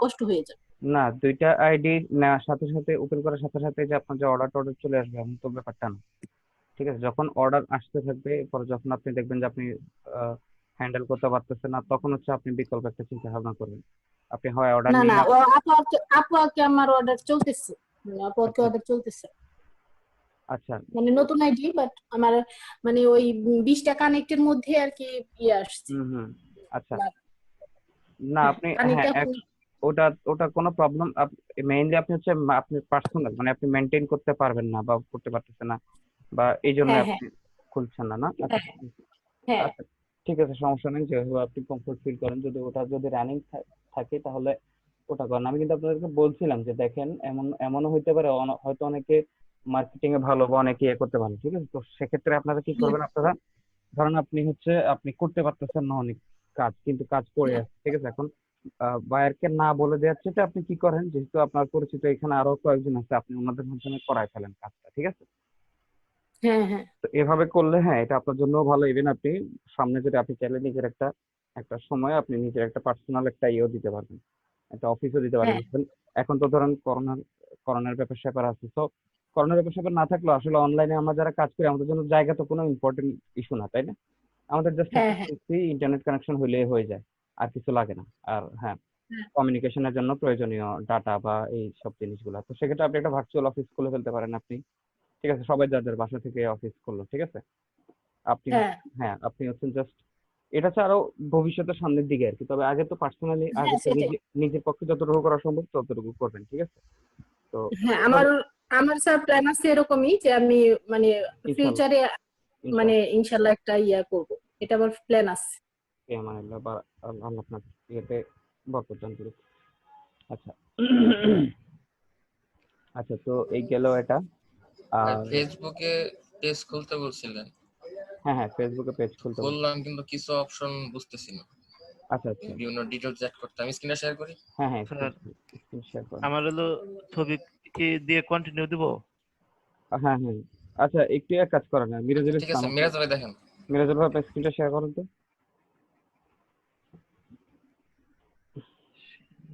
কষ্ট হয়ে যায়। না, দুইটা আইডি নেওয়ার সাথে সাথে, ওপেন করার সাথে সাথে যে আপনার যে অর্ডার চলে আসবে এমন তো ব্যাপারটা না। ঠিক আছে, যখন অর্ডার আসতে থাকবে, এরপরে যখন আপনি দেখবেন যে আপনি হ্যান্ডেল করতে পারতেছেন না, তখন হচ্ছে আপনি বিকল্প একটা চিন্তা ভাবনা করবেন। আপনি হয় অর্ডার না না, নিয়ে ও আপওয়ার্কে আমার অর্ডার চলতেছে, মানে আপওয়ার্কে আচ্ছা, অর্ডার চলতেছে, আচ্ছা। মানে নতুন আইডি, বাট আমার মানে ওই 20টা কানেক্টের মধ্যে আর কি আসছে। হুম, হুম। আচ্ছা। না, হ্যাঁ, আপনি, কানেক্ট হ্যাঁ, এখন। ওটা ওটা কোনো প্রবলেম। মেইনলি আপনি হচ্ছে আপনি পার্সোনাল, মানে আপনি মেনটেন করতে পারবেন না বা করতে পারতেছেন না, বা এই জন্য হ্যাঁ হ্যাঁ আপনি খুলছেন না, না? আচ্ছা, হ্যাঁ হ্যাঁ আচ্ছা, ঠিক আছে, সমস্যা নেই। যেভাবে আপনি কমফোর্ট ফিল করেন, যদি ওটা যদি রানিং থাকে তাহলে ওটা করেন। আমি কিন্তু আপনাদেরকে বলছিলাম যে দেখেন, এমনও হইতে পারে হয়তো অনেকে মার্কেটিং এ ভালো, বা অনেকে করতে ভালো। ঠিক আছে, তো সেক্ষেত্রে আপনারা কি হ্যাঁ করবেন? আপনারা ধরেন আপনি করতে পারতেছেন না অনেক কাজ, কিন্তু কাজ পড়ে হ্যাঁ আছে। ঠিক আছে, এখন বায়ারকে না বলে দেওয়ার চেয়ে আপনি কি করেন, যেহেতু আপনার পরিচিত এখানে আরো কয়েকজন আছে, আপনি ওনাদের মাধ্যমে করায় ফেলেন কাজটা। ঠিক আছে, হ্যাঁ হ্যাঁ তো এভাবে করলে হ্যাঁ, এটা আপনার জন্য ভালো। ইভেন আপনি সামনে যদি আপনি চাইলে নিজের একটা একটা সময় আপনি নিজের একটা পার্সোনাল একটা দিতে পারবেন, একটা অফিসও দিতে পারেন। হ্যাঁ এখন এখন তো ধরেন করোনার ব্যাপার স্যাপার আছে, তো করোনার ব্যাপার স্যাপার না থাকলেও আসলে অনলাইনে আমরা যারা কাজ করি, আমাদের জন্য জায়গা তো কোনো ইম্পর্টেন্ট ইস্যু না, তাই না? আমাদের জাস্ট হ্যাঁ একটা হ্যাঁ পিসি, ইন্টারনেট কানেকশন হইলেই হয়ে যায়, আর কিছু লাগে না। আর হ্যাঁ, হ্যাঁ কমিউনিকেশনের জন্য প্রয়োজনীয় ডাটা বা এই সব জিনিসগুলো, তো সেক্ষেত্রে আপনি একটা ভার্চুয়াল অফিস খুলে ফেলতে পারেন আপনি। ঠিক আছে, সবাই যাদের বাসা থেকে অফিস করলো। ঠিক আছে, আপনি হ্যাঁ হ্যাঁ, আপনি হচ্ছেন জাস্ট, এটা হচ্ছে আরো ভবিষ্যতের সামনের দিকে আর কি। তবে আগে তো পার্সোনালি, আগে হ্যাঁ তো সেটাই। নিজের পক্ষে যতটুকু করা সম্ভব ততটুকু করবেন। ঠিক আছে, তো হ্যাঁ, আমার এভাবে আমার স্যার প্ল্যান আছে এরকমই, যে আমি মানে ইনশাল্লাহ, ফিউচারে মানে ইনশাল্লাহ, ইনশাল্লাহ একটা করব, এটা আমার প্ল্যান আছে। আমানিল্লাহ, বা আল্লাহ আপনার ইয়েতে বরকত দান করুক। আচ্ছা। আচ্ছা, তো এই গেল এটা। আর আর ফেসবুকে পেজ খুলতে বলছিলেন, হ্যাঁ, হ্যাঁ, ফেসবুকে পেজ খুলতে বলছি। খুললাম কিন্তু কিছু অপশন বুঝতেছি না। আচ্ছা, আচ্ছা। বিভিন্ন ডিটেলস অ্যাড করতে আমি স্ক্রিনে শেয়ার করি। হ্যাঁ, হ্যাঁ, স্যার স্ক্রিন শেয়ার করেন। আমার হলো ছবি কি দিয়ে কন্টিনিউ দিব? হ্যাঁ, হ্যাঁ। আচ্ছা, একটু এক কাজ করেন না, আচ্ছা মিরাজুল ঠিক ইসলাম আছে, আপনি, মিরাজ ভাই দেখেন। মিরাজুল ভাই আপনার স্ক্রিনটা শেয়ার করেন তো।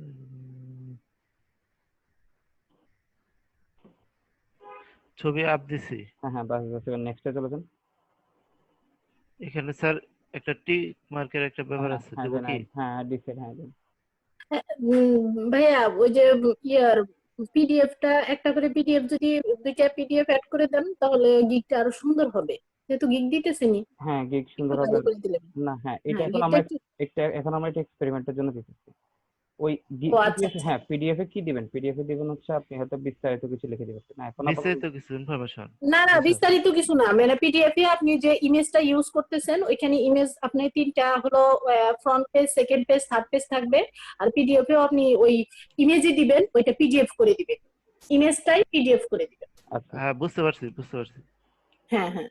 উম, ছবি আপ দিছি। হ্যাঁ, হ্যাঁ, বাস বাস, এবার নেক্সটে চলে যান। এখানে স্যার একটা টিক মার্কের একটা ব্যাপার হ্যাঁ, আছে, হ্যাঁ, দেবো দেন, কি? হ্যাঁ, ডিসেল, হ্যাঁ, দেন। ভাইয়া ওই যে ইয়ার পিডিএফটা, একটা করে পিডিএফ যদি দুইটা পিডিএফ অ্যাড করে দেন তাহলে গিগটা আরো সুন্দর হবে, যেহেতু গিগ দিতেছেনি হ্যাঁ, গিগ একটু সুন্দর হবে। ভালো করে দিলেন। না, হ্যাঁ, এটা হ্যাঁ, এখন গিগটা আমরা একটু। এখন আমরা এটা এক্সপেরিমেন্টের জন্য দিতেছি। ওই ও আচ্ছা পিডিএফ, আচ্ছা। হ্যাঁ, পিডিএফ এ কি দিবেন? পিডিএফ এ দিবেন হচ্ছে আপনি হয়তো বিস্তারিত কিছু লিখে দিবেন না, এখন আপাতত। বিস্তারিত কিছু ইনফরমেশন না না, বুঝছেন? বিস্তারিত কিছু না, মানে পিডিএফ এ আপনি যে ইমেজটা ইউজ করতেছেন ওইখানে ইমেজ আপনি তিনটা হলো, front page, second page, third page থাকবে। আর পিডিএফ এও আপনি ওই ইমেজই দিবেন, ওইটা পিডিএফ করে দিবেন, ইমেজটাই পিডিএফ করে দিবেন। আচ্ছা, হ্যাঁ, বুঝতে পারছি বুঝতে পারছি। হ্যাঁ হ্যাঁ,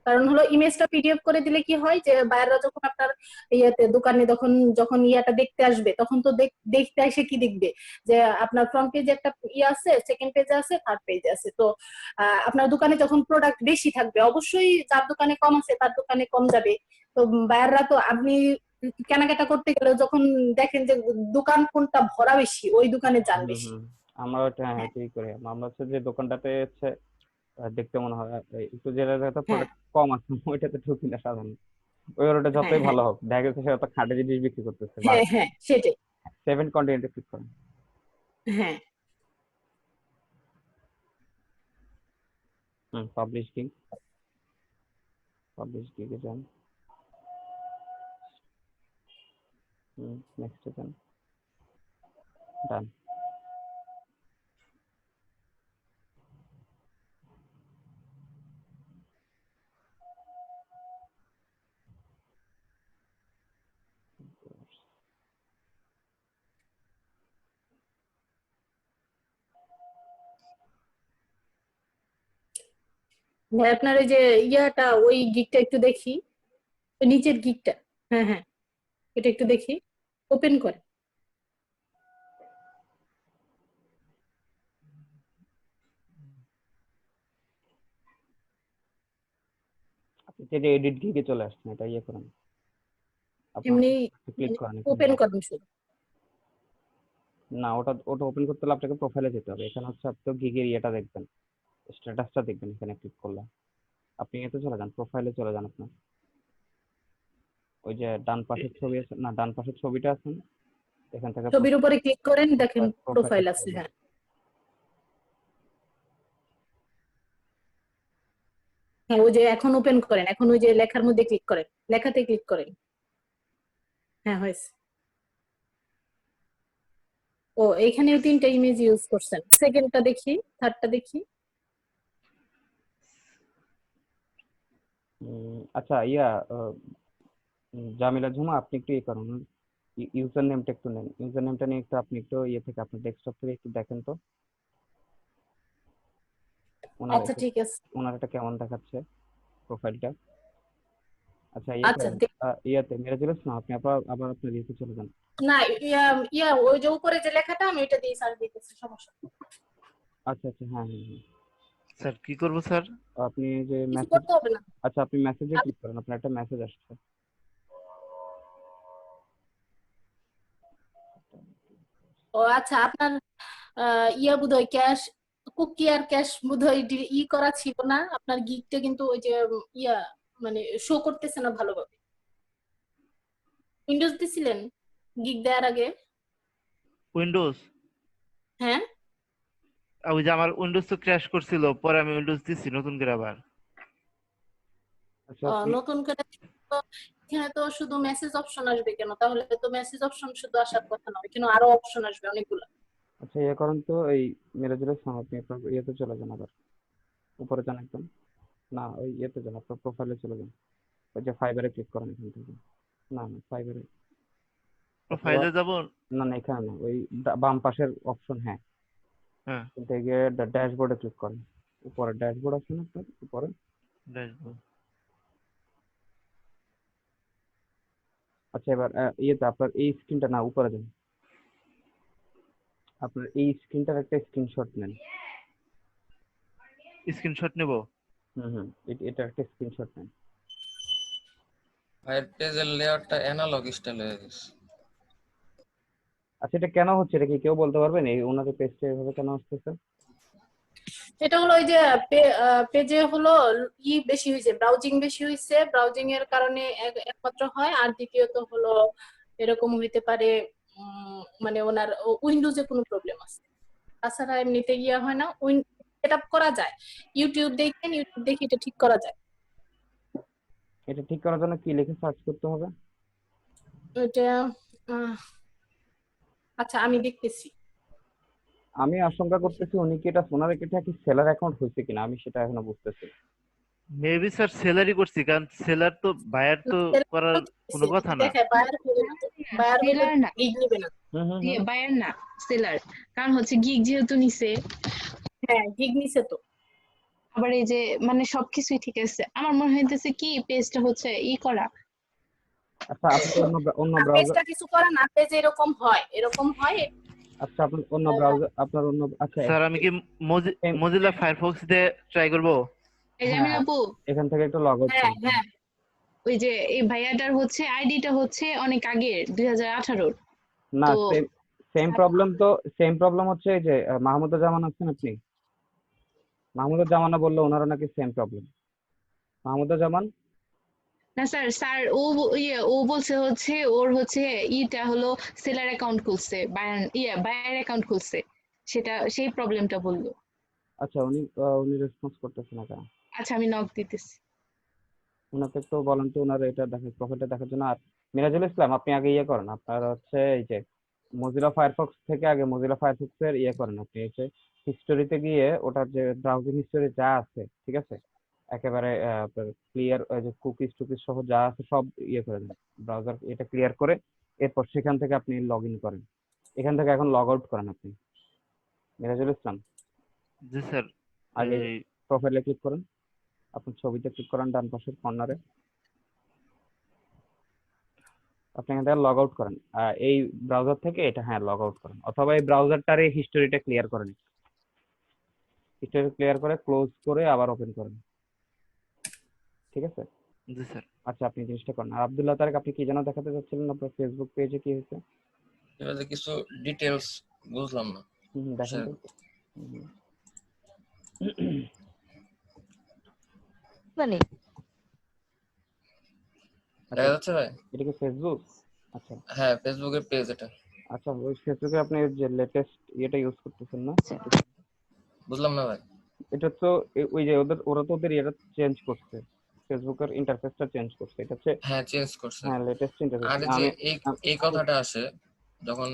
কারণ হলো ইমেজটা পিডিএফ করে দিলে কি হয়, যে বাইরেরা যখন আপনার দোকানে যখন যখন দেখতে আসবে, তখন তো দেখতে এসে কি দেখবে, যে আপনার ফ্রন্ট পেজে একটা আছে, সেকেন্ড পেজে আছে, থার্ড পেজে আছে। তো আপনার দোকানে যখন প্রোডাক্ট বেশি থাকবে, অবশ্যই যার দোকানে কম আছে তার দোকানে কম যাবে। তো বাইরেরা তো আপনি কেনাকাটা করতে গেলে যখন দেখেন যে দোকান কোনটা ভরা বেশি, ওই দোকানে যান হুম, বেশি। হুম। আমরা ওটা, হ্যাঁ, হ্যাঁ এটাই করি। আমরা হচ্ছে যে দোকানটাতে হচ্ছে দেখতে মনে হয় একটু যে জায়গাতে হ্যাঁ প্রোডাক্ট কম আছে ওইটাতে ঢুকি না সাধারণত। ওই ওটা হ্যাঁ যতই হ্যাঁ ভালো হোক, দেখা যাচ্ছে সে অত খাঁটি জিনিস বিক্রি করতেছে, বা হ্যাঁ হ্যাঁ সেটাই। সেভেন কন্টিনেন্টে ক্লিক করেন। হ্যাঁ হুম, পাবলিশ লিঙ্ক। পাবলিশ গিগে যান, নেক্সট যান, ডান। ভাই আপনার এই যে ইয়াটা ওই গিগটা একটু দেখি, ওই নিচের গিগটা। হ্যাঁ হ্যাঁ, এটা একটু দেখি, ওপেন করে। আপনি যেটা এডিট গিগে চলে আসছেন, এটা ইয়ে করেন, আপনার এমনি ক্লিক মানে করেন ওপেন এখানে। করেন শুধু। না, ওটা ওটা ওপেন করতে হলে আপনাকে প্রোফাইলে যেতে হবে। এখানে হচ্ছে আপনি গিগের ইয়েটা দেখবেন, স্ট্যাটাসটা দেখবেন এখানে ক্লিক করলে। আপনি এতে চলে যান, প্রোফাইলে চলে যান আপনার। ওই যে ডান পাশের ছবি আছে না, ডান পাশের ছবিটা আছে না, এখান থেকে ছবির উপরে ক্লিক করেন, দেখেন প্রোফাইলে প্রোফাইল চলে আছে। যান। হ্যাঁ হ্যাঁ, ওই যে এখন ওপেন করেন, এখন ওই যে লেখার মধ্যে ক্লিক করেন, লেখাতে ক্লিক করেন। হ্যাঁ হয়েছে। ও এইখানেও 3টা ইমেজ ইউজ করছেন। সেকেন্ডটা দেখি, থার্ডটা দেখি। আচ্ছা ইয়া জামিলা ঝুমা, আপনি একটু ইয়ে করুন, ইউজার নেমটা একটু নেন। ইউজার নেমটা নিয়ে একটু আপনি একটু ইয়ে থেকে আপনার ডেস্কটপ থেকে একটু দেখেন তো ওনার আচ্ছা ঠিক আছে। ওনার এটা কেমন দেখাচ্ছে প্রোফাইলটা। আচ্ছা ইয়ে আচ্ছা করেন, ইয়াতে মিরাজুল ইসলাম, আপনি আবার আবার আপনার ইয়েতে চলে যান। না, ইয়া ইয়া ওই যে উপরে যে লেখাটা, আমি ওইটা দিয়ে সার্চ দিতেছি, সমস্যা নেই। আচ্ছা আচ্ছা, হ্যাঁ হ্যাঁ হ্যাঁ। স্যার কি করবো স্যার? আপনি যে কিছু মেসেজ, করতে হবে না। আচ্ছা আপনি মেসেজে ক্লিক করেন, আপনার একটা মেসেজ আসছে। ও আচ্ছা, আপনার ইয়া বোধহয় ক্যাশ, কুকি আর ক্যাশ বোধহয় করা ছিল না আপনার গিগটা, কিন্তু ওই যে ইয়া মানে শো করতেছে না ভালোভাবে। উইন্ডোজ দিছিলেন গিগ দেওয়ার আগে? উইন্ডোজ? হ্যাঁ ওই যে আমার উইন্ডোজ তো ক্র্যাশ করছিল, পরে আমি উইন্ডোজ দিছি নতুন করে আবার। আচ্ছা আপনি নতুন করে তো এখানে তো শুধু মেসেজ অপশন আসবে কেন? তাহলে তো মেসেজ অপশন শুধু আসার কথা নয়, কেন আরো অপশন আসবে অনেকগুলো। আচ্ছা ইয়ে করেন তো, এই মিরাজুল ইসলাম, আপনি আপনার ইয়েতে চলে যান, আবার উপরে যান একদম। না, ওই ইয়েতে যান, আপনার প্রোফাইলে চলে যান। ওই যে ফাইবারে ক্লিক করেন এখান থেকে। না না, ফাইবারে অথবা, ফাইলে যাব। না না এখানে না, ওই বাম পাশের অপশন, হ্যাঁ হ্যাঁ, এখান থেকে গিয়ে ড্যাশবোর্ডে ক্লিক করেন। উপরে ড্যাশবোর্ড আছে না আপনার উপরে? ড্যাশবোর্ড। আচ্ছা এবার ইয়েতে আপনার এই স্ক্রিনটা, না উপরে যান, আপনার এই স্ক্রিনটার একটা স্ক্রিনশট নেন। স্ক্রিনশট নেব? হুম, এটা একটা স্ক্রিনশট নেন। ভাইয়ের পেজের লেয়ারটা অ্যানালগ স্টাইল হয়ে গেছে। আচ্ছা এটা কেন হচ্ছে, এটা কি কেউ বলতে পারবেন, এই ওনাদের পেজটা এভাবে কেন আসতেছে? এটা হলো ওই যে পেজে হলো বেশি হয়েছে, ব্রাউজিং বেশি হয়েছে, ব্রাউজিং এর কারণে একমাত্র হয়। আর দ্বিতীয়ত হলো এরকম হইতে পারে মানে ওনার উইন্ডোজে কোনো প্রবলেম আছে। তাছাড়া এমনিতে ইয়া হয় না, সেট আপ করা যায়। ইউটিউব দেখে এটা ঠিক করা যায়। এটা ঠিক করার জন্য কি লিখে সার্চ করতে হবে? এটা আচ্ছা আমি দেখতেছি। আমি আশঙ্কা করতেছি উনি কি ওনার এটা কি সেলার অ্যাকাউন্ট হয়েছে কিনা, আমি সেটা এখনো বুঝতেছি। মেবি স্যার সেলারই করছি, কারণ সেলার তো বায়ার তো করার কোনো কথা না। দেখে বায়ার হবে না, বায়ার হলে সেলার না, গিগ নেবে না। ইয়ে বায়ার না, সেলার। কারণ হচ্ছে গিগ যেহেতু নিছে, হ্যাঁ গিগ নিছে তো। আবার এই যে মানে সবকিছুই ঠিক আছে, আমার মনে হইতেছে কি পেজটা হচ্ছে করা। আচ্ছা আপনি অন্য ব্রাউজার, পেজটা কিছু করা না, পেজে এরকম হয়। আচ্ছা আপনার অন্য ব্রাউজার, আপনার অন্য, আচ্ছা স্যার আমি কি মজিলা ফায়ারফক্স দিয়ে ট্রাই করব? এই যে হ্যাঁ আমি আপু, এখান থেকে একটু লগ আউট হ্যাঁ করুন। হ্যাঁ ওই যে এই ভাইয়াটার হচ্ছে আইডিটা হচ্ছে অনেক আগের 2018। না, তো সেম প্রবলেম হচ্ছে এই যে মাহমুদুজ্জামান আছেন আপনি, মাহমুদুজ্জামান বললো ওনারও নাকি সেম প্রবলেম। মাহমুদুজ্জামান, না স্যার, ও বলছে হচ্ছে ওর হচ্ছে ইটা হলো সেলার অ্যাকাউন্ট খুলছে, বায়ার অ্যাকাউন্ট খুলছে, সেটা সেই প্রবলেমটা বললো। আচ্ছা উনি রেসপন্স করতেছে না কেন? আচ্ছা আমি নক দিতেছি। ওনাকে একটু বলেন তো, ওনার এটা দেখেন, প্রোফাইলটা দেখার জন্য। আর মিরাজুল ইসলাম, আপনি আগে ইয়ে করেন, আপনার হচ্ছে এই যে মজিলা ফায়ারফক্স থেকে আগে মজিলা ফায়ারফক্স এর ইয়ে করেন, আপনি হচ্ছে হিস্টোরিতে গিয়ে ওটার যে ব্রাউজিং হিস্টোরি যা আছে, ঠিক আছে, একেবারে আপনার ক্লিয়ার, যে কুকিজ টুকিজ সহ যা আছে সব ইয়ে করে দেন, ব্রাউজার এটা ক্লিয়ার করে এরপর সেখান থেকে আপনি লগ ইন করেন। এখান থেকে এখন লগ আউট করেন আপনি, মিরাজুল ইসলাম। জি স্যার। আগে এই প্রোফাইলে ক্লিক করেন, আপনার ছবিতে ক্লিক করেন ডান পাশের কর্নারে, আপনি এখান থেকে লগ আউট করেন। এই ব্রাউজার থেকে এটা, হ্যাঁ, লগ আউট করেন, অথবা এই ব্রাউজারটার এই হিস্টোরিটা ক্লিয়ার করেন, হিস্টোরি ক্লিয়ার করে ক্লোজ করে আবার ওপেন করেন, ঠিক আছে? জি স্যার। আচ্ছা, আপনি জিনিসটা করেন। আর আব্দুল্লাহ তারেক, আপনি কি যেন দেখাতে চাচ্ছিলেন আপনার ফেসবুক পেজে, কি হয়েছে? এবারে কিছু ডিটেলস বুঝলাম না। দেখেন শেয়ার তো। করুন। হুম, জানি আচ্ছা, দেখা যাচ্ছে ভাই? এটা কি ফেসবুক? আচ্ছা হ্যাঁ, ফেসবুকের পেজ এটা। আচ্ছা, ওই ফেসবুকে আপনি যে লেটেস্ট ইয়েটা ইউজ করতেছেন না? বুঝলাম না ভাই। এটা তো ওই যে ওরা তো ওদের ইয়েটা চেঞ্জ করছে, ফেসবুকের ইন্টারফেসটা চেঞ্জ করছে, এটা হচ্ছে, হ্যাঁ, চেঞ্জ করছে। হ্যাঁ, লেটেস্ট ইন্টারফেস। আর যে এই এই কথাটা আসে যখন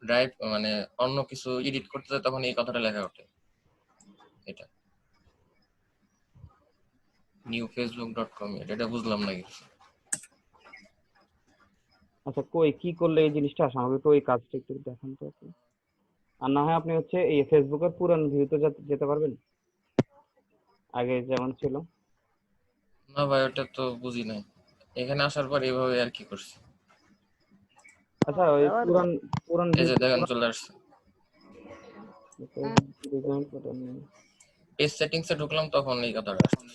ড্রাইভ মানে অন্য কিছু এডিট করতে যায় তখন এই কথাটা লেখা ওঠে। এটা newfacebook.com, এটা বুঝলাম না কিছু। আচ্ছা, কই কি করলে এই জিনিসটা আসে, আমাকে তো ওই কাজটা একটু দেখান তো আপনি। আর না হয় আপনি হচ্ছে এই ফেসবুকের পুরান ভিউতে যেতে পারবেন, আগে যেমন ছিল। না ভাই, ওটা তো বুঝি নাই। এখানে আসার পর এইভাবে আর কি করছি। আচ্ছা, ওই পুরান পুরান এই যে ভিউতে দেখেন চলে আসছে। পেজ সেটিংস এ ঢুকলাম তখন এই কথাটা আসছে।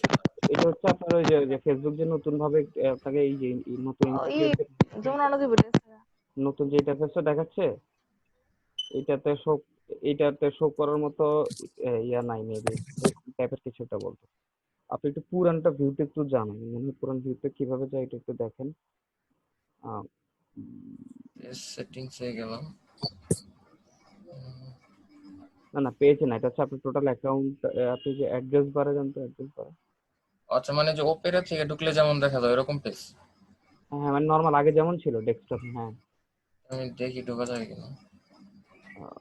এটা হচ্ছে আপনার ওই যে ফেসবুক যে নতুন ভাবে আপনাকে এই যে নতুন নতুন যে ইন্টারফেসটা দেখাচ্ছে, এটাতে শো এটাতে শো করার মতো ইয়া নাই, মেবি টাইপের কিছু একটা বলতো। আপনি একটু পুরানটা ভিউতে একটু জানান, মনে হয় পুরান ভিউতে কিভাবে যায় এটা একটু দেখেন। আহ, পেজ সেটিংস এ গেলাম। না না, পেজ না, এটা হচ্ছে আপনার টোটাল অ্যাকাউন্ট। আপনি যে অ্যাড্রেস বারে যান তো, অ্যাড্রেস বারে, আচ্ছা, মানে যে ওপেরা থেকে ঢুকলে যেমন দেখা যায় এরকম পেজ। হ্যাঁ, মানে নর্মাল আগে যেমন ছিল ডেস্কটপ, হ্যাঁ। আমি দেখি ঢোকা যায় কিনা। আহ,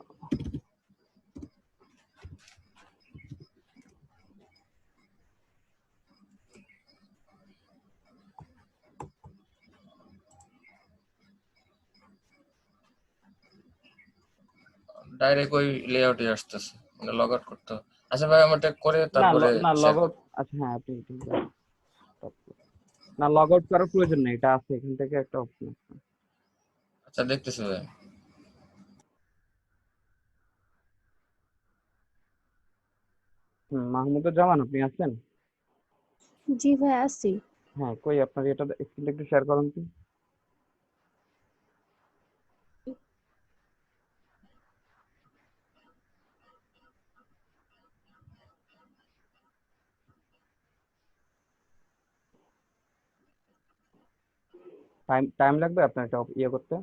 ডাইরেক্ট ওই লেআউটে আসতেছে, মানে লগ আউট করতে হবে। আচ্ছা ভাই, আমারটা করে না তারপরে না, লগ শেয়ার আউট, করি। আচ্ছা হ্যাঁ, আপনি একটু না, লগ আউট করার প্রয়োজন নেই, এটা আছে এখান থেকে একটা অপশন আছে। আচ্ছা, দেখতেছি ভাই। মাহমুদুজ্জামান, আপনি আছেন? জি ভাই আছি। হ্যাঁ, কই আপনার এটা স্ক্রিনটা একটু শেয়ার করুন কি। টাইম টাইম লাগবে আপনার এটা ইয়ে করতে?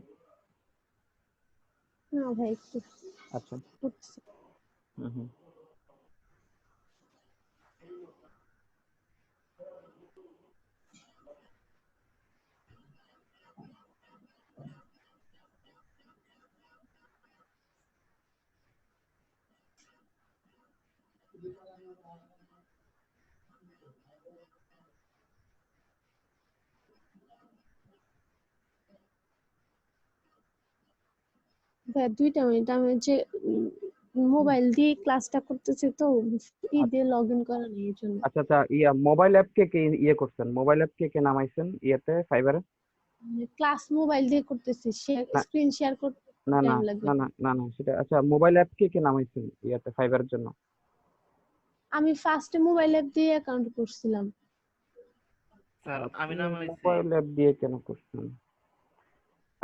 না ভাই একটু আচ্ছা। করতেছি। হুম হুম। ভাই 2টা মিনিট, আমি হচ্ছে মোবাইল দিয়ে ক্লাসটা করতেছি তো, দিয়ে লগ ইন করা নেই এর জন্য। আচ্ছা আচ্ছা, ইয়া মোবাইল অ্যাপ কে কে ইয়ে করছেন, মোবাইল অ্যাপ কে কে নামাইছেন ইয়েতে, ফাইবারে? ক্লাস মোবাইল দিয়ে করতেছি, না স্ক্রিন শেয়ার করতে না না টাইম লাগবে। না না না না, সেটা আচ্ছা, মোবাইল অ্যাপ কে কে নামাইছেন ইয়াতে ফাইবারের জন্য? আমি ফার্স্টে মোবাইল অ্যাপ দিয়ে অ্যাকাউন্ট করছিলাম। স্যার আমি আপনি নামাইছি। মোবাইল অ্যাপ দিয়ে কেন করছেন?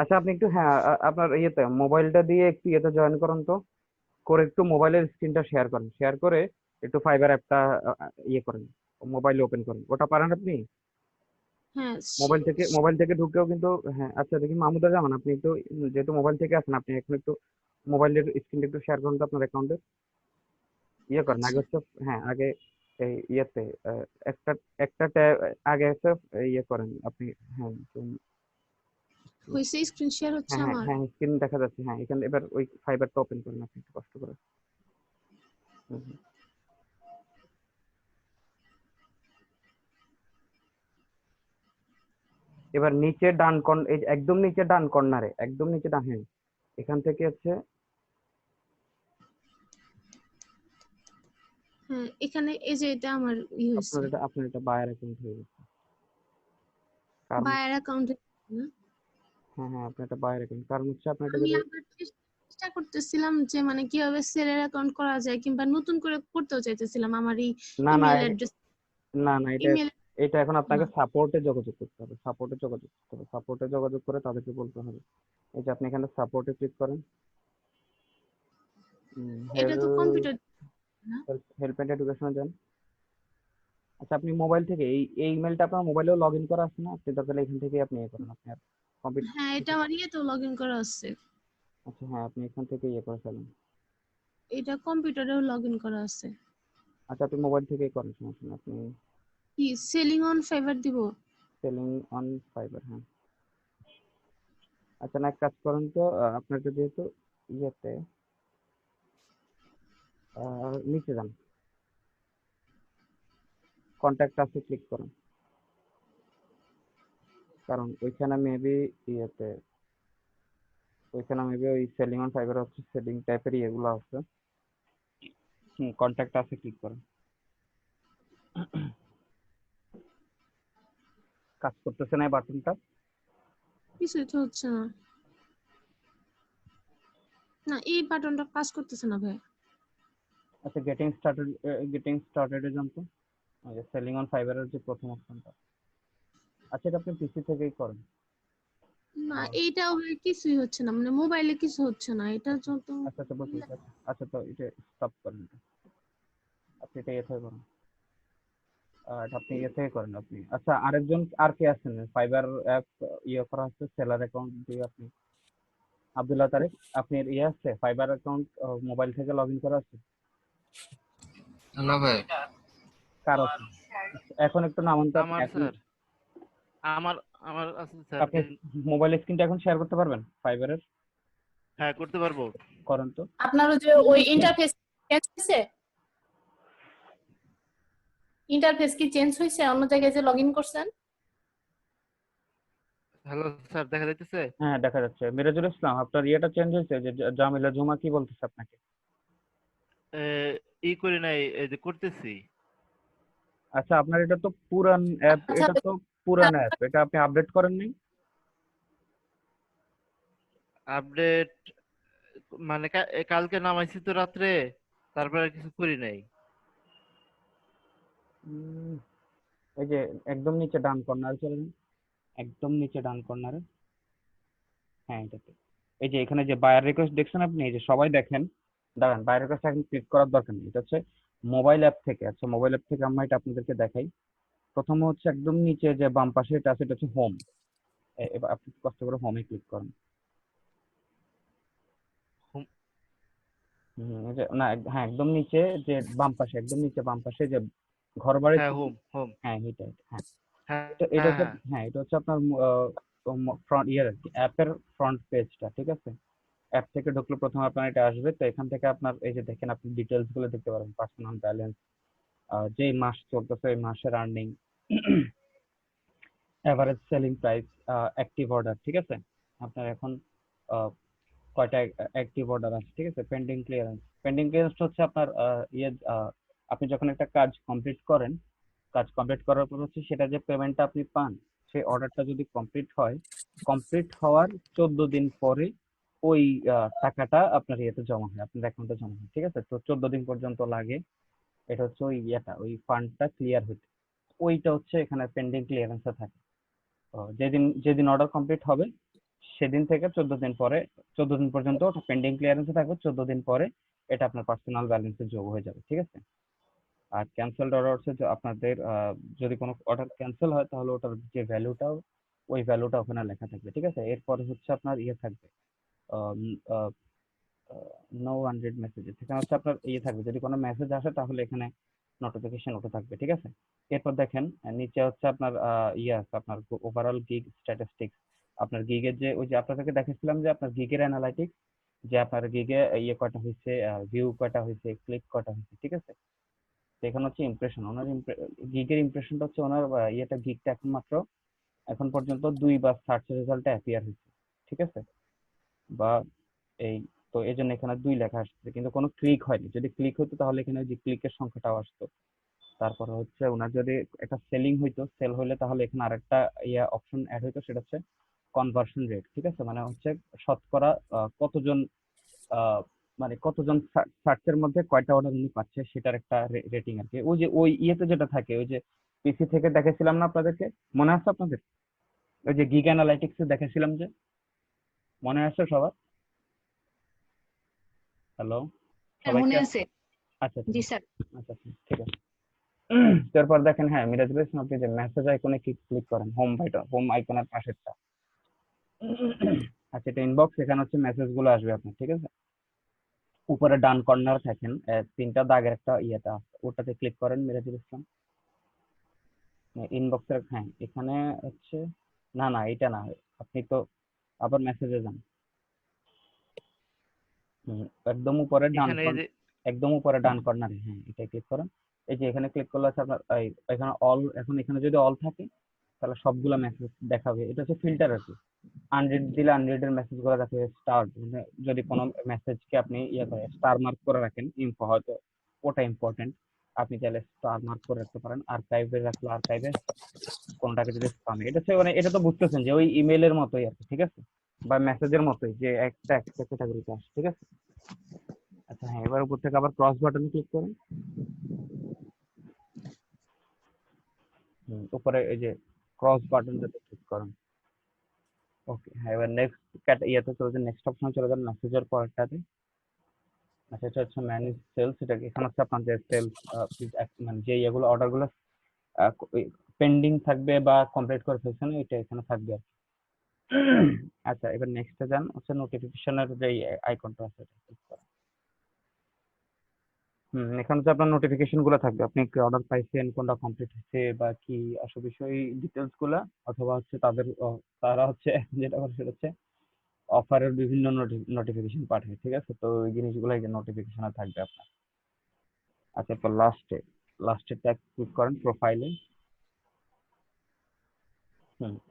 আচ্ছা, আপনি একটু, হ্যাঁ, আপনার ইয়েতে মোবাইলটা দিয়ে একটু ইয়েতে জয়েন করুন তো, করে একটু মোবাইলের স্ক্রিনটা শেয়ার করেন, শেয়ার করে একটু ফাইবার অ্যাপটা ইয়ে করেন, মোবাইল ওপেন করেন, ওটা পারেন আপনি? হ্যাঁ মোবাইল থেকে ঢুকেও কিন্তু, হ্যাঁ। আচ্ছা, দেখি মাহমুদা জামান, আপনি একটু যেহেতু মোবাইল থেকে আছেন, আপনি এখন একটু মোবাইলের স্ক্রিনটা একটু শেয়ার করুন তো আপনার অ্যাকাউন্টে, ইয়ে করেন আগে আচ্ছা হচ্ছে, হ্যাঁ, আগে এই ইয়েতে একটা একটা ট্যাব আগে একটা ইয়ে করেন আপনি। হ্যাঁ হয়েছে, স্ক্রিন শেয়ার হচ্ছে হ্যাঁ হ্যাঁ আমার। হ্যাঁ স্ক্রিন দেখা যাচ্ছে। হ্যাঁ এখানে এবার ওই ফাইবারটা ওপেন করেন আপনি একটু কষ্ট করে। হুম, হুম। এবার নিচে ডান এই যে একদম নিচে ডান কর্নারে, একদম নিচে ডান, হ্যাঁ এখান থেকে হচ্ছে হ্যাঁ, এখানে এই যে এটা আমার হয়েছে, আপনার এটা বায়ার অ্যাকাউন্ট হয়ে গেছে। কারণ বায়ার অ্যাকাউন্টে। হ্যাঁ হ্যাঁ আপনার এটা বায়ার অ্যাকাউন্ট, কারণ হচ্ছে আপনার এটা আমি যদি আবার চেষ্টা করতেছিলাম যে মানে কিভাবে সেলের অ্যাকাউন্ট করা যায়, কিংবা নতুন করে করতেও চাইতেছিলাম আমার এই না না ইমেল অ্যাড্রেস। না এটা ইমেল এটা এখন আপনাকে সাপোর্টে যোগাযোগ করতে হবে, সাপোর্টে যোগাযোগ করতে হবে, সাপোর্টে যোগাযোগ করে তাদেরকে বলতে হবে। এই যে আপনি এখানে সাপোর্টে ক্লিক করেন, এটা তো কম্পিউটার না? হেল্প এন্ড এডুকেশনে যান। আচ্ছা আপনি মোবাইল থেকে এই ইমেলটা আপনার মোবাইলেও লগ ইন করা আছে না? আপনি দরকার হলে এখান থেকে আপনি ইয়ে করেন, আপনি আর কম্পিউটার। হ্যাঁ, এটা আমার ইয়েতেও লগ ইন করা আছে। আচ্ছা হ্যাঁ আপনি এখান থেকে ইয়ে করে ফেলেন। এটা কম্পিউটারেও লগ ইন করা আছে। আচ্ছা আপনি মোবাইল থেকেই করেন, সমস্যা নেই। আপনি কি সেলিং অন ফাইবার দিব? সেলিং অন ফাইবার, হ্যাঁ। আচ্ছা না এক কাজ করেন তো, আপনাকে যেহেতু ইয়েতে নিচে যান, কন্ট্যাক্ট আছে ক্লিক করুন, কারণ ওইখানে মেবি ইয়েতে ওইখানে মেবি ওই সেলিং অন ফাইবার হচ্ছে সেলিং টাইপের ইয়েগুলো আছে। কন্ট্যাক্ট আছে ক্লিক করুন। কাজ করতেছে না এই বাটনটা? কিছুই তো হচ্ছে না। না, এই বাটনটা কাজ করতেছে না ভাই। আচ্ছা গেটিং স্টার্টেড এ যান তো, ওই যে সেলিং অন ফাইবারের যে প্রথম অপশনটা। আচ্ছা এটা আপনি পিসি থেকেই করেন। না, এইটাও ভাই কিছুই হচ্ছে না, মানে মোবাইলে কিছু হচ্ছে না, এটা যত। আচ্ছা আচ্ছা বুঝতে পারছি। আচ্ছা তো এটা স্টপ করেন, আপনি এটা ইয়ে থেকে করেন, এটা আপনি ইয়ে থেকে করেন আপনি। আচ্ছা আরেকজন আর কে আছেন ফাইবার অ্যাপ ইয়ে করা হচ্ছে সেলার অ্যাকাউন্ট দিয়ে? আপনি আব্দুল্লাহ তারিক, আপনার ইয়ে আছে ফাইবার অ্যাকাউন্ট মোবাইল থেকে লগ ইন করা আছে? না ভাই। কার আছে? এখন একটু নামান তো আপনি। আমার এখন স্যার, আমার আমার আছে স্যার, আপনি মোবাইল স্ক্রিনটা এখন শেয়ার করতে পারবেন ফাইবারের? হ্যাঁ করতে পারবো। করেন তো। আপনারও যে ওই ইন্টারফেস চেঞ্জ হয়েছে, ইন্টারফেস কি চেঞ্জ হয়েছে অন্য জায়গায় যে লগইন করছেন? হ্যালো স্যার, দেখা যাইতেছে? হ্যাঁ দেখা যাচ্ছে। মিরাজুল ইসলাম আপনার ইয়েটা চেঞ্জ হয়েছে, যে জামিলা জুমা কি বলতেছে আপনাকে? এ, ই করি নাই, এই যে করতেছি। আচ্ছা আপনার এটা তো পুরান অ্যাপ, আচ্ছা এটা তো পুরান অ্যাপ, এটা আপনি আপডেট করেন নাই? আপডেট মানে কালকে নামাইছি তো রাত্রে, তারপরে আর কিছু করি নাই। উম, এই যে একদম নিচে ডান কর্নারে চলে যান, একদম নিচে ডান কর্নারে। হ্যাঁ এটাতে এই যে এখানে যে বায়ার রিকোয়েস্ট দেখছেন আপনি, এই যে সবাই দেখেন, দাঁড়ান বায়ার রিকোয়েস্ট এখন ক্লিক করার দরকার নেই, এটা হচ্ছে মোবাইল অ্যাপ থেকে। আচ্ছা মোবাইল অ্যাপ থেকে আমরা এটা আপনাদেরকে দেখাই। প্রথমে হচ্ছে একদম নিচে যে বাম পাশে এটা আছে, এটা হচ্ছে হোম। এবার আপনি কষ্ট করে হোমে ক্লিক করেন। হুম, এই যে না হ্যাঁ একদম নিচে যে বাম পাশে, একদম নিচে বাম পাশে যে ঘর বাড়ির হ্যাঁ ছবি। Home home. হ্যাঁ এটা হ্যাঁ। হ্যাঁ এটা হ্যাঁ হচ্ছে হ্যাঁ। হ্যাঁ এটা হচ্ছে আপনার ফ্রন্ট ইয়ার আর কি, অ্যাপের ফ্রন্ট পেজটা, ঠিক আছে? অ্যাপ থেকে ঢুকলে প্রথমে আপনার এটা আসবে, তো এখান থেকে আপনার এই যে দেখেন আপনি ডিটেলস গুলো দেখতে পারেন, পার্সোনাল ব্যালেন্স, যে মাস চলতেছে এই মাসের earning, average selling price, active order, ঠিক আছে? আপনার এখন আহ, কয়টা অ্যাক্টিভ অর্ডার আছে, ঠিক আছে? পেন্ডিং ক্লিয়ারেন্স, পেন্ডিং ক্লিয়ারেন্স হচ্ছে আপনার আপনি যখন একটা কাজ কমপ্লিট করেন, কাজ কমপ্লিট করার পর হচ্ছে সেটা যে পেমেন্টটা আপনি পান, সেই অর্ডারটা যদি কমপ্লিট হয়, কমপ্লিট হওয়ার 14 দিন পরে ওই টাকাটা আপনার ইয়েতে জমা হয়, আপনার অ্যাকাউন্টে জমা হয়, ঠিক আছে? তো 14 দিন পর্যন্ত লাগে এটা হচ্ছে ওই ইয়েটা, ওই ফান্ডটা ক্লিয়ার হতে। ওইটা হচ্ছে এখানে পেন্ডিং ক্লিয়ারেন্সে থাকে। যেদিন যেদিন অর্ডার কমপ্লিট হবে সেদিন থেকে 14 দিন পরে, 14 দিন পর্যন্ত ওটা পেন্ডিং ক্লিয়ারেন্সে থাকবে, 14 দিন পরে এটা আপনার পার্সোনাল ব্যালেন্সে যোগ হয়ে যাবে, ঠিক আছে? আর ক্যান্সেলড অর্ডার হচ্ছে যে আপনাদের যদি কোনো অর্ডার ক্যান্সেল হয় তাহলে ওটার যে ভ্যালুটাও, ওই ভ্যালুটা ওখানে লেখা থাকবে, ঠিক আছে? এরপরে হচ্ছে আপনার ইয়ে থাকবে, নো আনরিড মেসেজেস, এখানে হচ্ছে আপনার ইয়ে থাকবে, যদি কোনো মেসেজ আসে তাহলে এখানে নোটিফিকেশন উঠে থাকবে, ঠিক আছে। এরপর দেখেন নিচে হচ্ছে আপনার ইয়ে আছে আপনার ওভারঅল গিগ স্ট্যাটিস্টিক্স, আপনার গিগের যে ওই যে আপনাদেরকে দেখেছিলাম যে আপনার গিগের অ্যানালাইটিক্স, যে আপনার গিগে ইয়ে কয়টা হয়েছে, ভিউ কয়টা হয়েছে, ক্লিক কয়টা হয়েছে, ঠিক আছে। তো এখানে হচ্ছে ইমপ্রেশন, ওনার গিগের ইমপ্রেশনটা হচ্ছে ওনার ইয়েটা গিগটা এখন মাত্র এখন পর্যন্ত 2বার সার্চ রেজাল্টে অ্যাপিয়ার হয়েছে, ঠিক আছে। বা এই তো এই জন্য এখানে 2 লেখা আসছে, কিন্তু কোনো ক্লিক হয়নি। যদি ক্লিক হতো তাহলে এখানে ওই যে ক্লিকের সংখ্যাটাও আসতো। তারপরে হচ্ছে ওনার যদি একটা সেলিং হইতো, সেল হইলে তাহলে এখানে আরেকটা ইয়া অপশন অ্যাড হইতো, সেটা হচ্ছে কনভার্সন রেট, ঠিক আছে। মানে হচ্ছে শতকরা কতজন মানে কতজন সার্চের মধ্যে কয়টা অর্ডার উনি পাচ্ছে সেটার একটা রেটিং আর কি। ওই যে ওই ইয়েতে যেটা থাকে, ওই যে পিসি থেকে দেখেছিলাম না আপনাদেরকে, মনে আছে আপনাদের? ওই যে গিগ অ্যানালাইটিক্সে দেখেছিলাম যে, মনে আছে সবার? হ্যালো, হ্যাঁ সবাই কি মনে আছে। আচ্ছা জি স্যার। আচ্ছা ঠিক আছে। তারপর দেখেন, হ্যাঁ মিরাজুল ইসলাম, আপনি যে মেসেজ আইকনে ক্লিক করেন, হোম আইকনের পাশেরটা, আচ্ছা এটা ইনবক্স, এখানে হচ্ছে মেসেজ গুলো আসবে আপনার, ঠিক আছে। উপরে ডান কর্নার থাকেন 3টা দাগের একটা ইয়েটা আছে, ওটাতে ক্লিক করেন মিরাজুল ইসলাম, ইনবক্সের, হ্যাঁ এখানে হচ্ছে, না না এটা না, আপনি তো আবার মেসেজে যান। একদম উপরে ডান এখানে এই যে একদম উপরে ডান কর্নারে, হ্যাঁ এটা ক্লিক করেন। এই যে এখানে ক্লিক করলে আছে আপনার এখানে অল, এখন এখানে যদি অল থাকে তাহলে সবগুলা মেসেজ দেখাবে, এটা হচ্ছে ফিল্টার আর কি। আনরিড দিলে আনরিড এর মেসেজ গুলো দেখাবে, স্টার মানে যদি কোনো মেসেজকে আপনি ইয়ে করে স্টার মার্ক করে রাখেন, ইনফো হয়তো ওটা ইম্পর্টেন্ট, আপনি চাইলে স্টার মার্ক করে রাখতে পারেন। আর্কাইভে রাখলে আর্কাইভে, কোনটাকে যদি স্পামে, এটা হচ্ছে মানে এটা তো বুঝতেছেন যে ওই ইমেলের মতোই আর কি, ঠিক আছে, বা মেসেজের মতোই যে একটা ক্যাটাগরিতে আসে, ঠিক আছে। আচ্ছা হ্যাঁ, এবার উপর থেকে আবার ক্রস বাটনে ক্লিক করুন। উপরে এই যে ক্রস বাটনটাতে ক্লিক করুন। ওকে হ্যাঁ, এবার নেক্সট ইয়েতে চলে যান, নেক্সট অপশনে চলে যান, মেসেজের পরেরটাতে। আচ্ছা এটা হচ্ছে ম্যানেজ সেলস, এটা এখানে হচ্ছে আপনার যে সেলস মানে যে ইয়েগুলো অর্ডারগুলো পেন্ডিং থাকবে বা কমপ্লিট করে ফেলছেন, এটা এখানে থাকবে আর কি। আচ্ছা এবার নেক্সটে যান, হচ্ছে নোটিফিকেশনের যে আইকনটা আছে এটা ক্লিক করুন। এখানে হচ্ছে আপনার নোটিফিকেশন গুলো থাকবে, আপনি কি অর্ডার পাইছেন, কোনটা কমপ্লিট হয়েছে বা কি আসল বিষয় ডিটেলস গুলা, অথবা হচ্ছে তাদের তারা হচ্ছে যেটা করে সেটা হচ্ছে অফারের বিভিন্ন নোটিফিকেশন পাঠায়, ঠিক আছে। তো ওই জিনিসগুলো এই যে নোটিফিকেশনে থাকবে আপনার। আচ্ছা এরপর লাস্টে ট্যাগ ক্লিক করেন প্রোফাইলে।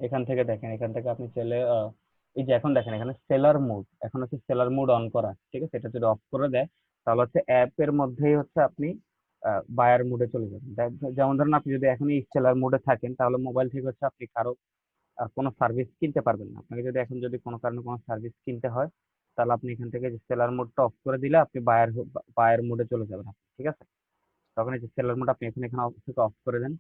এখান থেকে দেখেন, এখান থেকে আপনি চাইলে এই যে এখন দেখেন এখানে সেলার মোড, এখন হচ্ছে সেলার মোড অন করা, ঠিক আছে। এটা যদি অফ করে দেয় তাহলে হচ্ছে অ্যাপের মধ্যেই হচ্ছে আপনি বায়ার মোডে চলে যাবেন। যেমন ধরেন আপনি যদি এখনই সেলার মোডে থাকেন তাহলে মোবাইল থেকে হচ্ছে আপনি কারো কোনো সার্ভিস কিনতে পারবেন না। আপনাকে যদি এখন যদি কোনো কারণে কোনো সার্ভিস কিনতে হয় তাহলে আপনি এখান থেকে যে সেলার মোডটা অফ করে দিলে আপনি বায়ার মোডে চলে যাবেন আপনি, ঠিক আছে। তখন এই যে সেলার মোড আপনি এখানে অফ থেকে অফ করে দেন।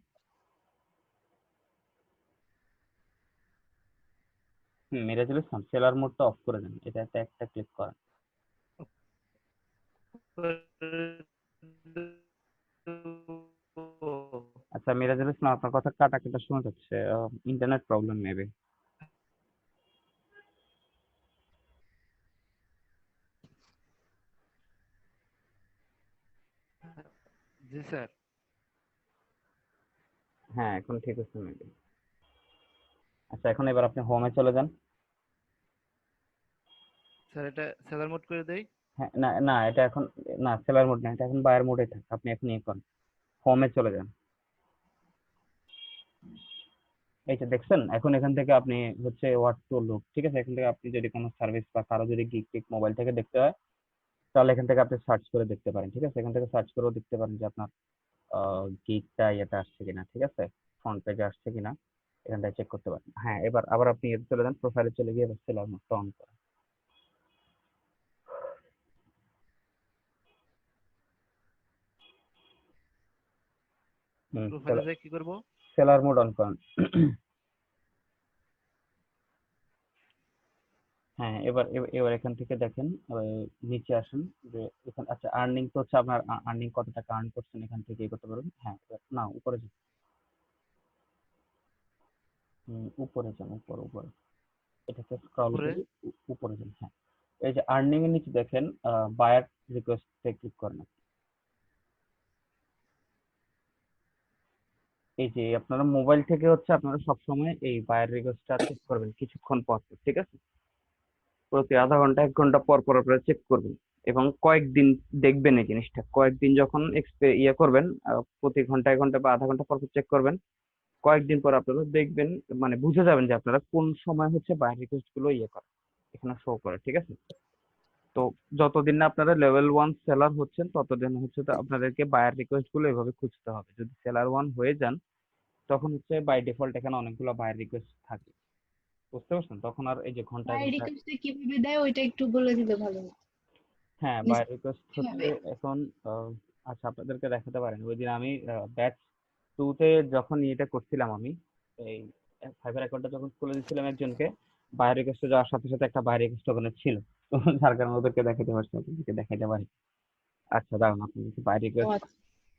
মিরাজুল ইসলাম, সেলার মোডটা অফ করে দেন, এটা একটা ক্লিক করেন। আচ্ছা মিরাজুল ইসলাম, আপনার কথা কাটা কাটা শোনা যাচ্ছে, ইন্টারনেট প্রবলেম মেবি। জি স্যার। হ্যাঁ এখন ঠিক আছে মেবি। আচ্ছা এখন এবার আপনি হোমে চলে যান। স্যার এটা সেলার মোড করে দেই। হ্যাঁ না না, এটা এখন না সেলার মোড না, এটা এখন বায়ার মোডে থাকে, আপনি এখন ইয়ে করেন, হোমে চলে যান। এই যে দেখছেন, এখন এখান থেকে আপনি হচ্ছে হোয়াট টু লুক, ঠিক আছে। এখান থেকে আপনি যদি কোনো সার্ভিস বা কারো যদি গিগ টিক মোবাইল থেকে দেখতে হয় তাহলে এখান থেকে আপনি সার্চ করে দেখতে পারেন, ঠিক আছে। এখান থেকে সার্চ করেও দেখতে পারেন যে আপনার গিগটা ইয়েতে আসছে কিনা, ঠিক আছে, ফ্রন্ট পেজে আসছে কিনা, এখান থেকে চেক করতে পারেন। হ্যাঁ এবার আবার আপনি ইয়েতে চলে যান, প্রোফাইলে চলে গিয়ে এবার সেলার মোডটা অন করেন। প্রোফাইলে যাই কি করব? সেলার মোড অন করেন। হ্যাঁ এবার এখান থেকে দেখেন, নিচে আসেন, যে এখানে আচ্ছা আর্নিং তো হচ্ছে আপনার আর্নিং কত টাকা আর্ন করছেন এখান থেকে করতে পারবেন। হ্যাঁ না উপরে যান, উপরে যান, উপরে এটাকে স্ক্রল উপরে করে উপরে যান। হ্যাঁ এই যে আর্নিং এর নিচে দেখেন বায়ার রিকোয়েস্টে ক্লিক করেন। এই যে আপনারা মোবাইল থেকে হচ্ছে আপনারা সবসময় এই বায়ার রিকোয়েস্টটা চেক করবেন কিছুক্ষণ পর পর, ঠিক আছে? প্রতি আধা ঘন্টা 1 ঘন্টা পর পর আপনারা চেক করবেন এবং কয়েকদিন দেখবেন এই জিনিসটা। কয়েকদিন যখন ইয়ে করবেন, প্রতি ঘন্টায় ঘন্টা বা আধা ঘন্টা পর পর চেক করবেন, কয়েকদিন পর আপনারা দেখবেন, মানে বুঝে যাবেন যে আপনারা কোন সময় হচ্ছে বায়ার রিকোয়েস্ট গুলো ইয়ে করে, এখানে শো করে, ঠিক আছে? তো যতদিন না আপনারা লেভেল 1 সেলার হচ্ছেন ততদিন হচ্ছে তো আপনাদেরকে বায়ার রিকোয়েস্ট গুলো এভাবে খুঁজতে হবে। যদি সেলার 1 হয়ে যান তখন হচ্ছে বাই ডিফল্ট এখানে অনেকগুলো বায়ার রিকোয়েস্ট থাকে, বুঝতে পারছেন? তখন আর এই যে ঘন্টায় বাই ঘন্টায়, রিকোয়েস্টে কিভাবে দেয় ওইটা একটু বলে দিলে ভালো হতো। হ্যাঁ মানে বায়ার রিকোয়েস্ট হচ্ছে কিভাবে? এখন আচ্ছা আপনাদেরকে দেখাতে পারেন। ওই দিন আমি ব্যাচ 2 তে যখন এটা করছিলাম, আমি এই ফাইবার অ্যাকাউন্টটা যখন খুলে দিচ্ছিলাম একজনকে, বায়ার রিকোয়েস্টে যাওয়ার সাথে সাথে একটা বায়ার রিকোয়েস্ট ওখানে ছিল। তো যার কারণে ওদেরকে দেখাতে পারছি, আপনাদেরকে দেখাতে পারি। আচ্ছা দাঁড়ান, আপনাদেরকে বায়ার ও রিকোয়েস্ট, আচ্ছা।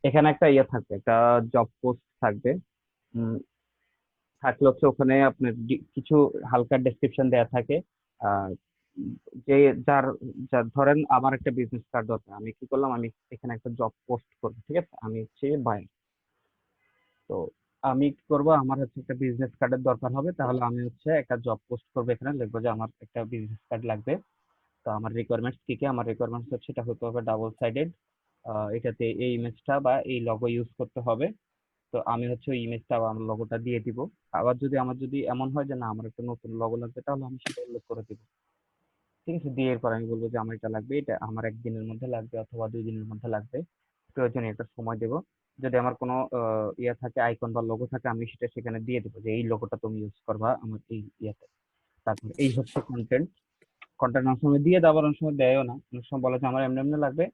এখানে একটা ইয়ে থাকবে, একটা জব পোস্ট থাকবে। উম, থাকলে হচ্ছে ওখানে আপনার কিছু হালকা ডেসক্রিপশন দেওয়া থাকে। আহ, যে যার যার ধরেন আমার একটা বিজনেস কার্ড দরকার, আমি কি করলাম, আমি এখানে একটা জব পোস্ট করবো, ঠিক আছে? আমি হচ্ছে বায়ার। তো আমি কি করবো, আমার হচ্ছে একটা বিজনেস কার্ডের দরকার হবে, তাহলে আমি হচ্ছে একটা জব পোস্ট করবো, এখানে লিখবো যে আমার একটা বিজনেস কার্ড লাগবে। তো আমার রিকোয়ারমেন্টস কি কি, আমার রিকোয়ারমেন্টস হচ্ছে এটা হতে হবে ডাবল সাইডেড, এটাতে এই ইমেজটা বা এই লগো ইউজ করতে হবে। তো আমি হচ্ছে ওই ইমেজটা বা আমার লগোটা দিয়ে দিব। আবার যদি আমার যদি এমন হয় যে না আমার একটা নতুন লগো লাগবে, তাহলে আমি সেটা উল্লেখ করে দিব, ঠিক আছে? দিয়ে এরপর আমি বলবো যে আমার এটা লাগবে, এটা আমার 1 দিনের মধ্যে লাগবে অথবা 2 দিনের মধ্যে লাগবে, প্রয়োজনে একটা সময় দেবো। যদি আমার কোনো ইয়ে থাকে, আইকন বা লোগো থাকে, আমি সেটা সেখানে দিয়ে দেবো যে এই লোগোটা তুমি ইউজ করবা আমার এই ইয়েতে। তারপর এই হচ্ছে কন্টেন্ট। কন্টেন্ট অনেক সময় দিয়ে দেওয়ার, অনেক সময় দেয়ও না, অনেক সময় বলে যে আমার এমনি এমনি লাগবে।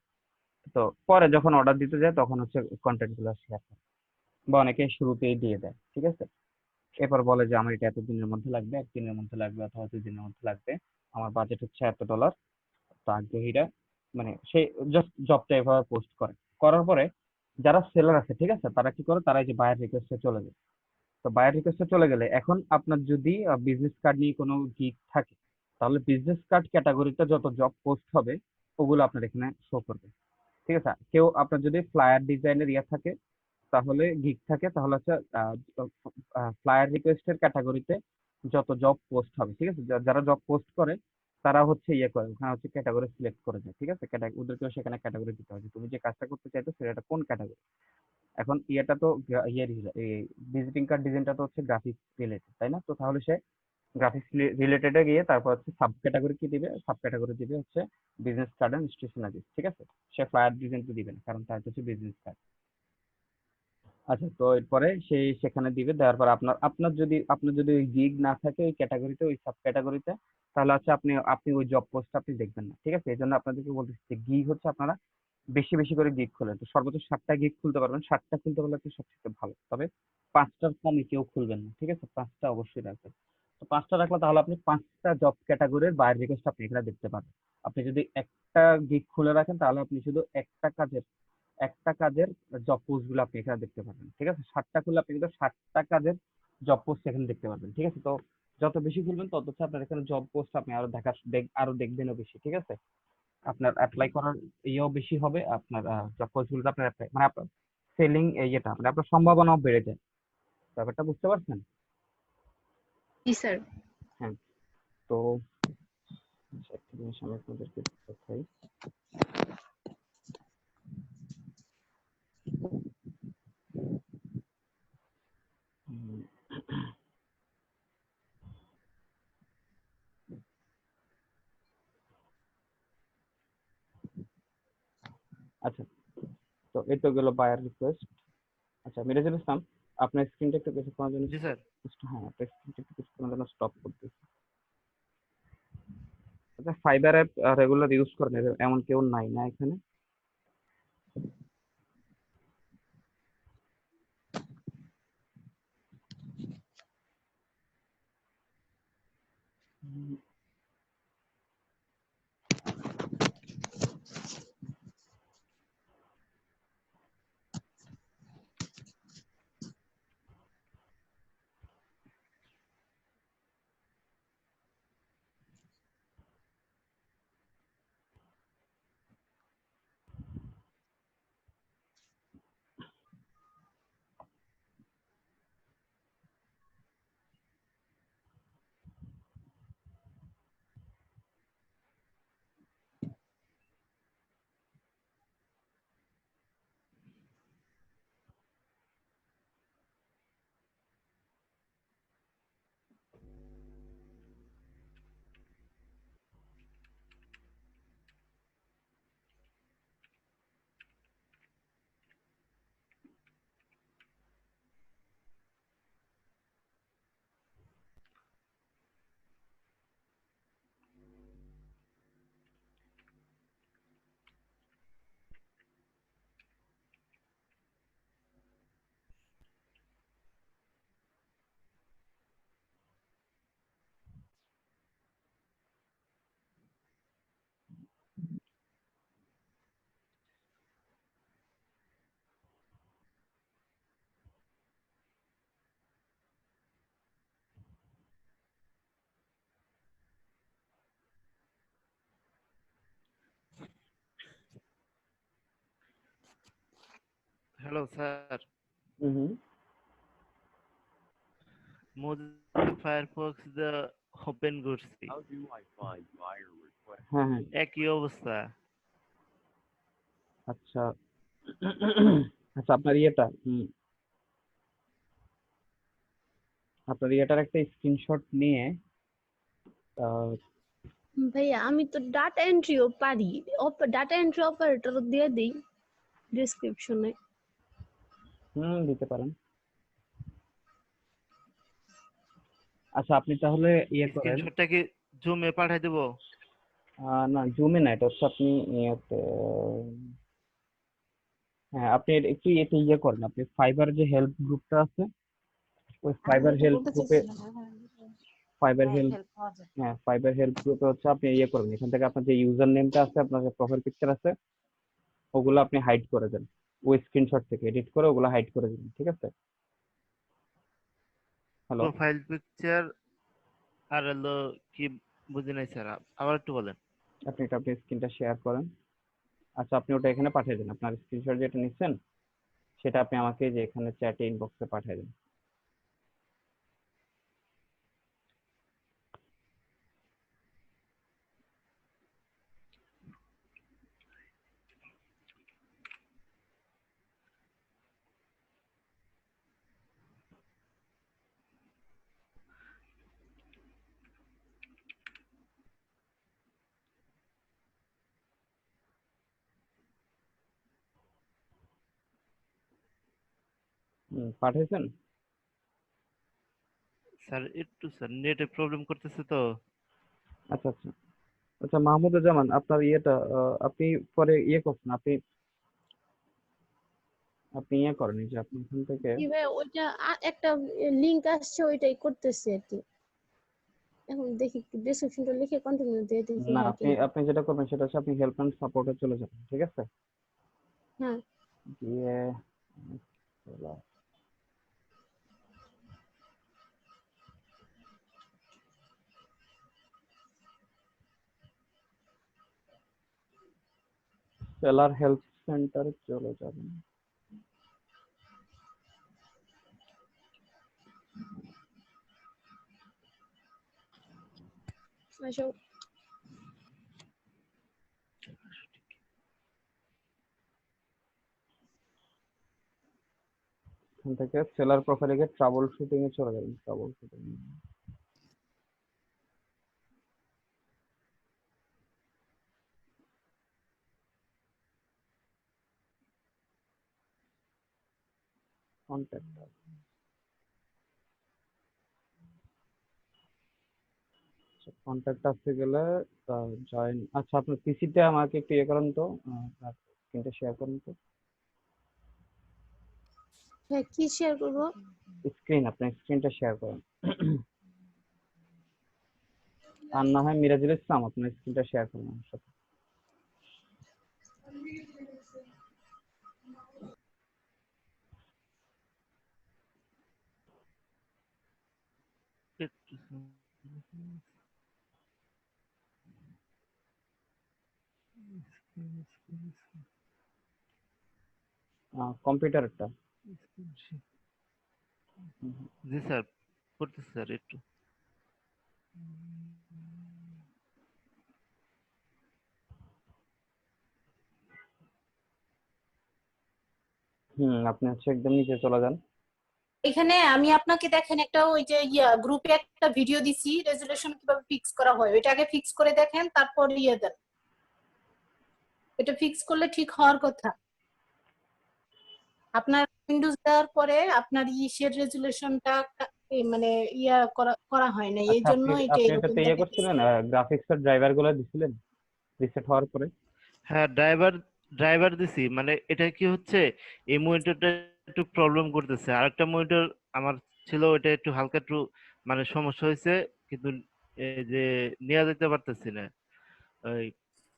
তো পরে যখন অর্ডার দিতে যায় তখন হচ্ছে কন্টেন্ট গুলো শেয়ার করে, বা অনেকে শুরুতেই দিয়ে দেয়, ঠিক আছে? এরপর বলে যে আমার এটা এতদিনের মধ্যে লাগবে, 1 দিনের মধ্যে লাগবে অথবা 2 দিনের মধ্যে লাগবে, আমার বাজেট হচ্ছে $এত। তো আগ্রহীরা মানে সে জাস্ট জবটা এভাবে পোস্ট করে। করার পরে যারা সেলার আছে, ঠিক আছে, তারা কি করে, তারা এই যে বায়ার রিকোয়েস্টে চলে যায়। তো বায়ার রিকোয়েস্টে চলে গেলে এখন আপনার যদি বিজনেস কার্ড নিয়ে কোনো গিগ থাকে, তাহলে বিজনেস কার্ড ক্যাটাগরিতে যত জব পোস্ট হবে ওগুলো আপনার এখানে শো করবে, ঠিক আছে? কেউ আপনার যদি ফ্লায়ার ডিজাইনের ইয়ে থাকে, তাহলে গিগ থাকে, তাহলে হচ্ছে ফ্লায়ার রিকোয়েস্টের ক্যাটাগরিতে যত জব পোস্ট হবে, ঠিক আছে? যারা জব পোস্ট করে তারা হচ্ছে ইয়ে করে, ওখানে হচ্ছে ক্যাটাগরি সিলেক্ট করে দেয়, ঠিক আছে? ওদেরকেও সেখানে ক্যাটাগরি দিতে হবে যে তুমি যে কাজটা করতে চাইছো সেটা কোন ক্যাটাগরি। এখন ইয়েটা তো ইয়ের এই ভিজিটিং কার্ড ডিজাইনটা তো হচ্ছে গ্রাফিক্স রিলেটেড, তাই না? তো তাহলে সে গ্রাফিক্স রিলেটেডে গিয়ে তারপর হচ্ছে সাব ক্যাটাগরি কি দিবে, সাব ক্যাটাগরি দিবে হচ্ছে বিজনেস কার্ড এন্ড স্টেশনারি, ঠিক আছে? সে ফ্লায়ার ডিজাইন তো দিবে না, কারণ তার হচ্ছে বিজনেস কার্ড। আচ্ছা, তো এরপরে সেই সেখানে দিবে, দেওয়ার পর আপনার যদি ওই গিগ না থাকে ওই ক্যাটাগরিতে, ওই সাব ক্যাটাগরিতে, তাহলে হচ্ছে আপনি আপনি ওই জব পোস্ট আপনি দেখবেন না, ঠিক আছে? এই জন্য আপনাদেরকে বলতেছি যে গিগ হচ্ছে আপনারা বেশি বেশি করে গিগ খোলেন। তো সর্বোচ্চ 7টা গিগ খুলতে পারবেন, 7টা খুলতে পারলে তো সবচেয়ে ভালো। তবে 5টার কমে কেউ খুলবেন না, ঠিক আছে? 5টা অবশ্যই রাখবেন। তো 5টা রাখলে তাহলে আপনি 5টা জব ক্যাটাগরির বাইরের রিকোয়েস্ট আপনি এখানে দেখতে পাবেন। আপনি যদি একটা গিগ খুলে রাখেন তাহলে আপনি শুধু একটা কাজের জব পোস্ট গুলো আপনি এখানে দেখতে পারবেন, ঠিক আছে? 7টা খুললে আপনি কিন্তু 7টা কাজের জব পোস্ট এখানে দেখতে পারবেন, ঠিক আছে? তো যত বেশি খুলবেন তত হচ্ছে আপনার এখানে জব পোস্ট আপনি আরো দেখবেনও বেশি, ঠিক আছে? আপনার অ্যাপ্লাই করার ইয়েও বেশি হবে, আপনার জব পোস্ট গুলো আপনার অ্যাপ্লাই মানে আপনার সেলিং ইয়েটা মানে আপনার সম্ভাবনাও বেড়ে যায়। ব্যাপারটা বুঝতে পারছেন? জি স্যার। হ্যাঁ। তো আচ্ছা, একটা জিনিস আমি আপনাদেরকে দেখাই। উম, আচ্ছা, তো এই তো গেল বায়ার রিকোয়েস্ট। আচ্ছা মিরাজুল ইসলাম, আপনার স্ক্রিনটা একটু কিছুক্ষণের জন্য জি স্যার। হ্যাঁ আপনার স্ক্রিনটা একটু কিছুক্ষণের জন্য স্টপ করতেছি। আচ্ছা, ফাইবার অ্যাপ রেগুলার ইউজ করেন এমন কেউ নাই না এখানে? উম, হ্যালো স্যার, হুম। মোজিলা ফায়ারফক্স দা ওপেন করছি, হ্যাঁ হ্যাঁ, একই অবস্থা। আচ্ছা। আচ্ছা, আপনার ইয়েটার একটা স্ক্রিনশট নিয়ে আহ, ভাইয়া আমি তো ডাটা এন্ট্রিও পারি, ডাটা এন্ট্রি অপারেটর দিয়ে দিই ডেসক্রিপশনে। দিতে পারেন। আচ্ছা, আপনি তাহলে ইয়ে করেন। স্ক্রিনশটটা কি জুমে পাঠাই দেবো? না, জুমে না, এটা হচ্ছে আপনি ইয়েতে, হ্যাঁ, আপনি একটু এতে ইয়ে করেন, আপনি ফাইবার যে হেল্প গ্রুপটা আছে, ওই ফাইবার হেল্প গ্রুপে, ফাইবার হেল্প, হ্যাঁ, ফাইবার হেল্প গ্রুপে হচ্ছে আপনি ইয়ে করবেন, এখান থেকে আপনার যে ইউজার নেমটা আছে, আপনার যে প্রোফাইল পিকচার আছে, ওগুলো আপনি হাইড করে দেন। ওই স্ক্রিনশট থেকে এডিট করে ওগুলো হাইড করে দিন, ঠিক আছে? হ্যালো, প্রোফাইল পিকচার আর হলো কি, বুঝি নাই স্যার, আবার একটু বলেন। আপনি স্ক্রিনটা শেয়ার করেন। আচ্ছা, আপনি ওটা এখানে পাঠিয়ে দেন, আপনার স্ক্রিনশট যেটা নিচ্ছেন সেটা আপনি আমাকে যে এখানে চ্যাটে ইনবক্সে পাঠিয়ে দেন। পাঠিয়েছেন? স্যার একটু স্যার নেটে প্রবলেম করতেছে তো। আচ্ছা আচ্ছা। আচ্ছা, মাহমুদুজ্জামান, আপনার ইয়েটা আপনি পরে ইয়ে করছেন, আপনি আপনি ইয়ে করেন, এই যে আপনি এখান থেকে, কি ভাই ওইটা একটা লিংক আসছে ওইটাই করতেছি আর কি। এখন দেখি ডেসক্রিপশনটা লিখে কন্টিনিউ দিয়ে দেখি না, হয় আপনি কিনা। আপনি যেটা করবেন সেটা হচ্ছে আপনি হেল্প এন্ড সাপোর্টে চলে যাবেন, ঠিক আছে? হ্যাঁ দিয়ে সেলার হেল্প সেন্টারে চলে যাবেন। আসো। এখান থেকে সেলার প্রোফাইলে গিয়ে ট্রাবল শুটিং এ চলে যাবেন, ট্রাবল শুটিং। কন্ট্যাক্ট, কন্ট্যাক্ট আসতে গেলে জয়েন। আচ্ছা, আপনার পিসিতে আমাকে একটু ইয়ে করেন তো, স্ক্রিনটা শেয়ার করুন তো। হ্যাঁ কি শেয়ার করবো? আপনার স্ক্রিনটা শেয়ার করেন। আর না হয় মিরাজুল ইসলাম, আপনার স্ক্রিনটা শেয়ার করুন আমার সাথে। একটু কম্পিউটারটা। জি স্যার, করতেছি স্যার একটু। আপনি হচ্ছে একদম নিচে চলে যান। এখানে আমি আপনাকে দেখেন একটা ওই যে গ্রুপে একটা ভিডিও দিছি রেজুলেশন কিভাবে ফিক্স করা হয়, ওইটা আগে ফিক্স করে দেখেন, তারপর দেন। এটা ফিক্স করলে ঠিক হওয়ার কথা। আপনার উইন্ডোজ দেওয়ার পরে আপনার ইসের রেজুলেশনটা মানে করা করা হয় না, এই আচ্ছা, জন্য আপনি এটা আপনি এরকম এটাতে ইয়ে দেখাইতেছে। করছিলেন, গ্রাফিক্স এর ড্রাইভার গুলো দিছিলেন রিসেট হওয়ার পরে? হ্যাঁ, ড্রাইভার ড্রাইভার দিছি, মানে এটা কি হচ্ছে, এই মনিটরটা একটু প্রবলেম করতেছে। আরেকটা মনিটর আমার ছিল, ওইটা একটু হালকা একটু মানে সমস্যা হয়েছে, কিন্তু এই যে নেওয়া যেতে পারতেছি না। ওই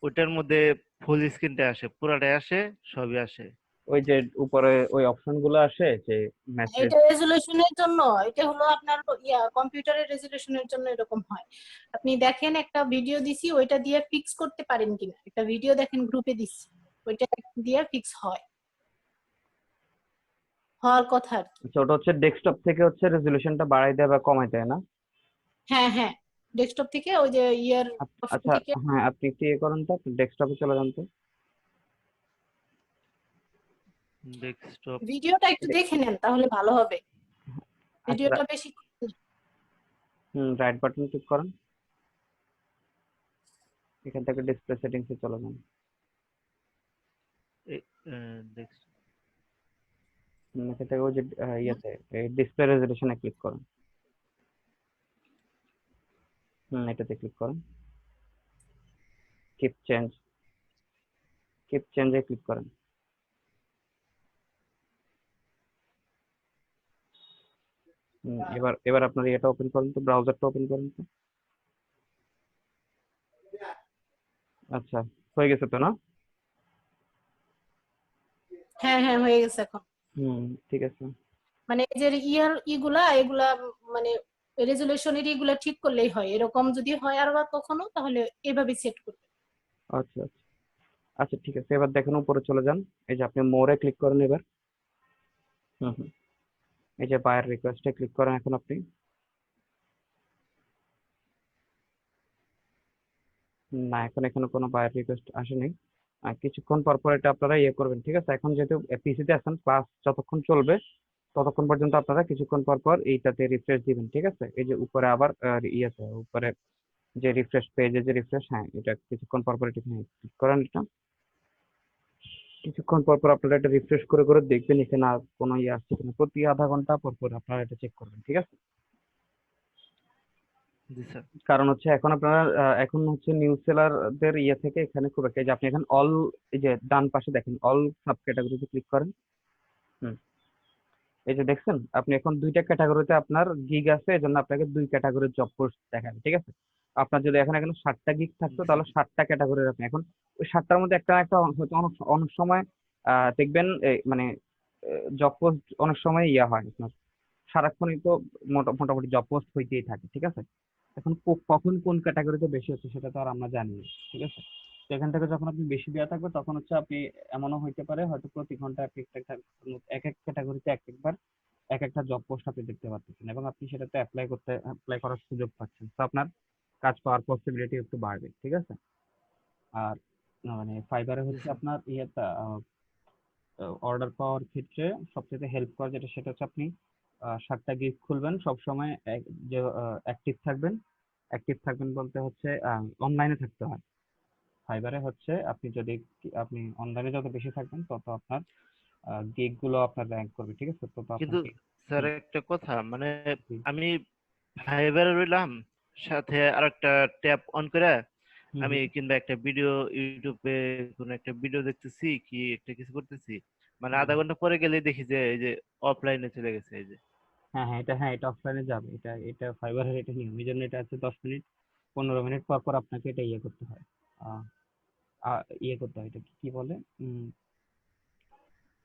ওইটার মধ্যে ফুল স্ক্রিনটা আসে, পুরাটাই আসে, সবই আসে। ওই যে উপরে ওই অপশন গুলো আসে যে মেসেজ। এটা রেজুলেশনের জন্য, এটা হলো আপনার কম্পিউটারের রেজুলেশনের জন্য এরকম হয়। আপনি দেখেন একটা ভিডিও দিছি, ওইটা দিয়ে ফিক্স করতে পারেন কিনা, একটা ভিডিও দেখেন গ্রুপে দিছি, ওইটা দিয়ে ফিক্স হয়। হওয়ার কথা আর কি। আচ্ছা, ওটা হচ্ছে ডেস্কটপ থেকে হচ্ছে রেজলিউশনটা বাড়াই দেয় বা কমাই দেয় না? হ্যাঁ হ্যাঁ, ডেস্কটপ থেকে ওই যে ইয়ার অপশন আচ্ছা, থেকে। হ্যাঁ, আপনি একটু ইয়ে করেন তো, ডেস্কটপে চলে যান তো। ডেস্কটপ। ভিডিওটা একটু দেখে নেন তাহলে ভালো হবে, আচ্ছা, ভিডিওটা বেশি। রাইট বাটন ক্লিক করেন, এখান থেকে ডিসপ্লে সেটিংসে চলে যান। ডেস্কটপ। এখান থেকে ওই যে ইয়েতে ডিসপ্লে রেজলিউশনে ক্লিক করেন। এটাতে ক্লিক করেন, কিপ চেঞ্জে ক্লিক করেন। এবার আপনার এটা ওপেন করেন তো, ব্রাউজারটা ওপেন করেন তো। আচ্ছা, হয়ে গেছে তো না? হ্যাঁ হ্যাঁ, হয়ে গেছে এখন। ঠিক আছে। মানে এই যে ইয়ার এগুলা মানে রেজুলেশনের এগুলা ঠিক করলেই হয়, এরকম যদি হয় আর কখনো তাহলে এভাবে সেট করবে। আচ্ছা আচ্ছা আচ্ছা, ঠিক আছে। এবার দেখেন উপরে চলে যান, এই যে আপনি মোরে ক্লিক করেন এবার। হুম, এই যে বায়ার রিকোয়েস্টে ক্লিক করেন এখন আপনি। না, এখন এখানে কোনো বায়ার রিকোয়েস্ট আসেনি। কিছুক্ষণ পর পর এটা আপনারা ইয়ে করবেন, ঠিক আছে? এখন যেহেতু পিসিতে আছেন, ক্লাস যতক্ষণ চলবে ততক্ষণ পর্যন্ত আপনারা কিছুক্ষণ পর পর এইটাতে রিফ্রেশ দিবেন, ঠিক আছে? এই যে উপরে আবার ইয়েতে উপরে যে রিফ্রেশ পেজে যে রিফ্রেশ, হ্যাঁ, এটা কিছুক্ষণ পর পর এটা ক্লিক করেন। এটা কিছুক্ষণ পর পর আপনারা এটা রিফ্রেশ করে করে দেখবেন এখানে আর কোনো ইয়ে আসছে কিনা। প্রতি আধা ঘন্টা পর পর আপনারা এটা চেক করবেন, ঠিক আছে? জি স্যার। কারণ হচ্ছে এখন আপনারা এখন হচ্ছে নিউ সেলারদের ইয়ে থেকে এখানে খুব একটা, এই যে আপনি এখন অল, এই যে ডান পাশে দেখেন অল সাব ক্যাটাগরিতে ক্লিক করেন। হুম, এই যে দেখছেন আপনি এখন দুইটা ক্যাটাগরিতে আপনার গিগ আছে, এজন্য আপনাকে দুই ক্যাটাগরির জব পোস্ট দেখাবে, ঠিক আছে? আপনার যদি এখন এখানে 60টা গিগ থাকতো তাহলে 60টা ক্যাটাগরির আপনি এখন ওই 60টার মধ্যে একটা না একটা হয়তো অনেক অনেক সময় দেখবেন মানে জব পোস্ট অনেক সময় ইয়া হয় আপনার, সারাক্ষণই তো মোটামুটি জব পোস্ট হইতেই থাকে, ঠিক আছে? এখন কখন কোন ক্যাটাগরিতে বেশি হচ্ছে সেটা তো আর আমরা জানি না, ঠিক আছে? তো এখান থেকে যখন আপনি বেশি দেওয়া থাকবে তখন হচ্ছে আপনি এমনও হইতে পারে হয়তো প্রতি ঘন্টা এক এক ক্যাটাগরিতে একবার এক একটা জব পোস্ট আপনি দেখতে পাচ্ছেন এবং আপনি সেটাতে অ্যাপ্লাই করার সুযোগ পাচ্ছেন, তো আপনার কাজ পাওয়ার পসিবিলিটি একটু বাড়বে, ঠিক আছে? আর মানে ফাইবারে জি হচ্ছে স্যার। আপনার ইয়েটা অর্ডার পাওয়ার ক্ষেত্রে সবচেয়ে হেল্প করে যেটা, সেটা হচ্ছে আপনি 7টা গিগ খুলবেন সবসময়, যে অ্যাক্টিভ থাকবেন বলতে হচ্ছে অনলাইনে থাকতে হয়। ফাইবারে হচ্ছে আপনি যদি আপনি অনলাইনে যত বেশি থাকবেন তত আপনার গিগ গুলো আপনার র্যাঙ্ক করবে, ঠিক আছে? তো কিন্তু আপনাকে স্যার একটা কথা, মানে জি, আমি ফাইবারে রইলাম, সাথে আরেকটা ট্যাব অন করে হুম আমি হুম কিংবা একটা ভিডিও ইউটিউবে কোনো একটা ভিডিও দেখতেছি কি একটা কিছু করতেছি, মানে হুম, আধা ঘন্টা পরে গেলে দেখি যে এই যে অফলাইনে চলে গেছে এই যে। হ্যাঁ এটা অফলাইনে যাবে, এটা ফাইবারের এটা নিয়ম, এই জন্য এটা আছে 10 মিনিট 15 মিনিট পর পর আপনাকে এটা ইয়ে করতে হয়, আহ, ইয়ে করতে হয়, এটা কি বলে,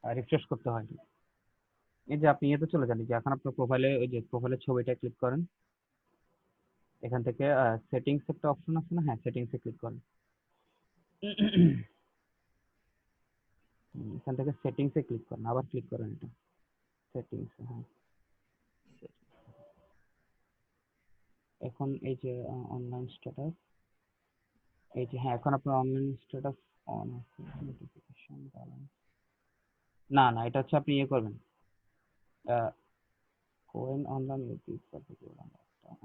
রিফ্রেশ করতে হয়। এই যে আপনি ইয়েতে চলে যান, এই যে এখন আপনার প্রোফাইলে ওই যে প্রোফাইলের ছবিটা ক্লিক করেন, এখান থেকে সেটিংস একটা অপশন আছে না, হ্যাঁ সেটিংসে ক্লিক করেন। এখান থেকে সেটিংসে ক্লিক করেন, আবার ক্লিক করেন এটা সেটিংস, হ্যাঁ। এখন এই যে অনলাইন স্ট্যাটাস, এই যে হ্যাঁ এখন আপনার অনলাইন স্ট্যাটাস অন আছে, নোটিফিকেশন ব্যালেন্স, না না এটা হচ্ছে আপনি ইয়ে করবেন, কোয়েন অনলাইন ইউটিউব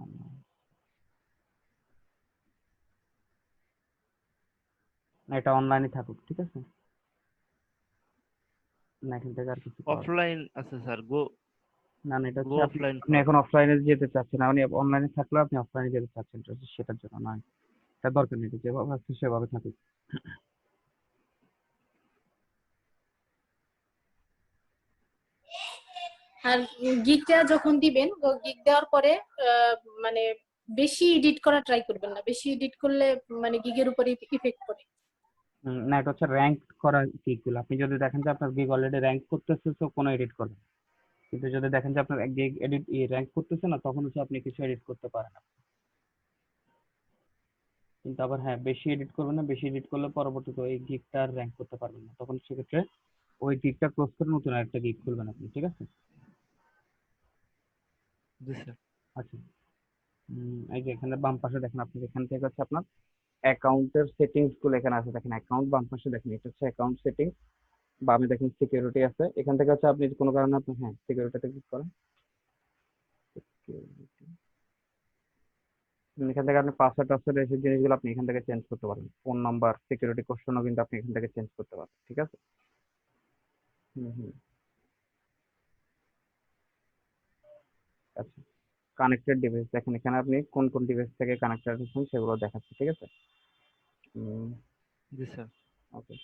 অনলাইন, না এটা অনলাইনে থাকুক, ঠিক আছে? না এখান থেকে আর কিছু করার, অফলাইন আছে স্যার, গো না না এটা গো হচ্ছে আপনি অফলাইন আপনি এখন অফলাইনে যেতে চাচ্ছেন, আপনি অনলাইনে থাকলেও আপনি অফলাইনে যেতে চাচ্ছেন, এটা হচ্ছে সেটার জন্য নয়, এটা দরকার নেই, এটা যেভাবে আছে সেভাবে থাকুক। আর গিগটা যখন দিবেন, গিগ দেওয়ার পরে মানে বেশি এডিট করা ট্রাই করবেন না, বেশি এডিট করলে মানে গিগের উপরে ইফেক্ট পড়ে। না এটা হচ্ছে র্যাঙ্ক করা গিগুলো, আপনি যদি দেখেন যে আপনার গিগ অলরেডি র্যাঙ্ক করতেছে তো কোনো এডিট করবেন, কিন্তু যদি দেখেন যে আপনার গিগ এডিট র্যাঙ্ক করতেছে না তখন হচ্ছে আপনি কিছু এডিট করতে পারেন না। কিন্তু আবার হ্যাঁ বেশি এডিট করবেন না, বেশি এডিট করলে পরবর্তীতে ওই গিগটা আর র্যাঙ্ক করতে পারবেন না, তখন সেক্ষেত্রে ওই গিগটা ক্লোজ করে নতুন একটা গিগ খুলবেন আপনি, ঠিক আছে? জি স্যার। আচ্ছা, এই যে এখানে বাম পাশে দেখেন, আপনি এখান থেকে হচ্ছে আপনার অ্যাকাউন্টের সেটিংস গুলো এখানে আছে, দেখেন অ্যাকাউন্ট বাম পাশে দেখেন, এটা হচ্ছে অ্যাকাউন্ট সেটিংস। বামে দেখেন সিকিউরিটি আছে, এখান থেকে হচ্ছে আপনি কোনো কারণে আপনি হ্যাঁ সিকিউরিটিতে ক্লিক করেন। Security। এখান থেকে আপনি পাসওয়ার্ড টাসওয়ার্ড এসব জিনিসগুলো আপনি এখান থেকে চেঞ্জ করতে পারেন, ফোন নাম্বার, সিকিউরিটি কোশ্চেনও কিন্তু আপনি এখান থেকে চেঞ্জ করতে পারেন, ঠিক আছে? হুম হুম। আচ্ছা, কানেক্টেড ডিভাইস দেখেন, এখানে আপনি কোন কোন ডিভাইস থেকে কানেক্টেড আছেন সেগুলো দেখাচ্ছে, ঠিক আছে? জি স্যার। ওকে,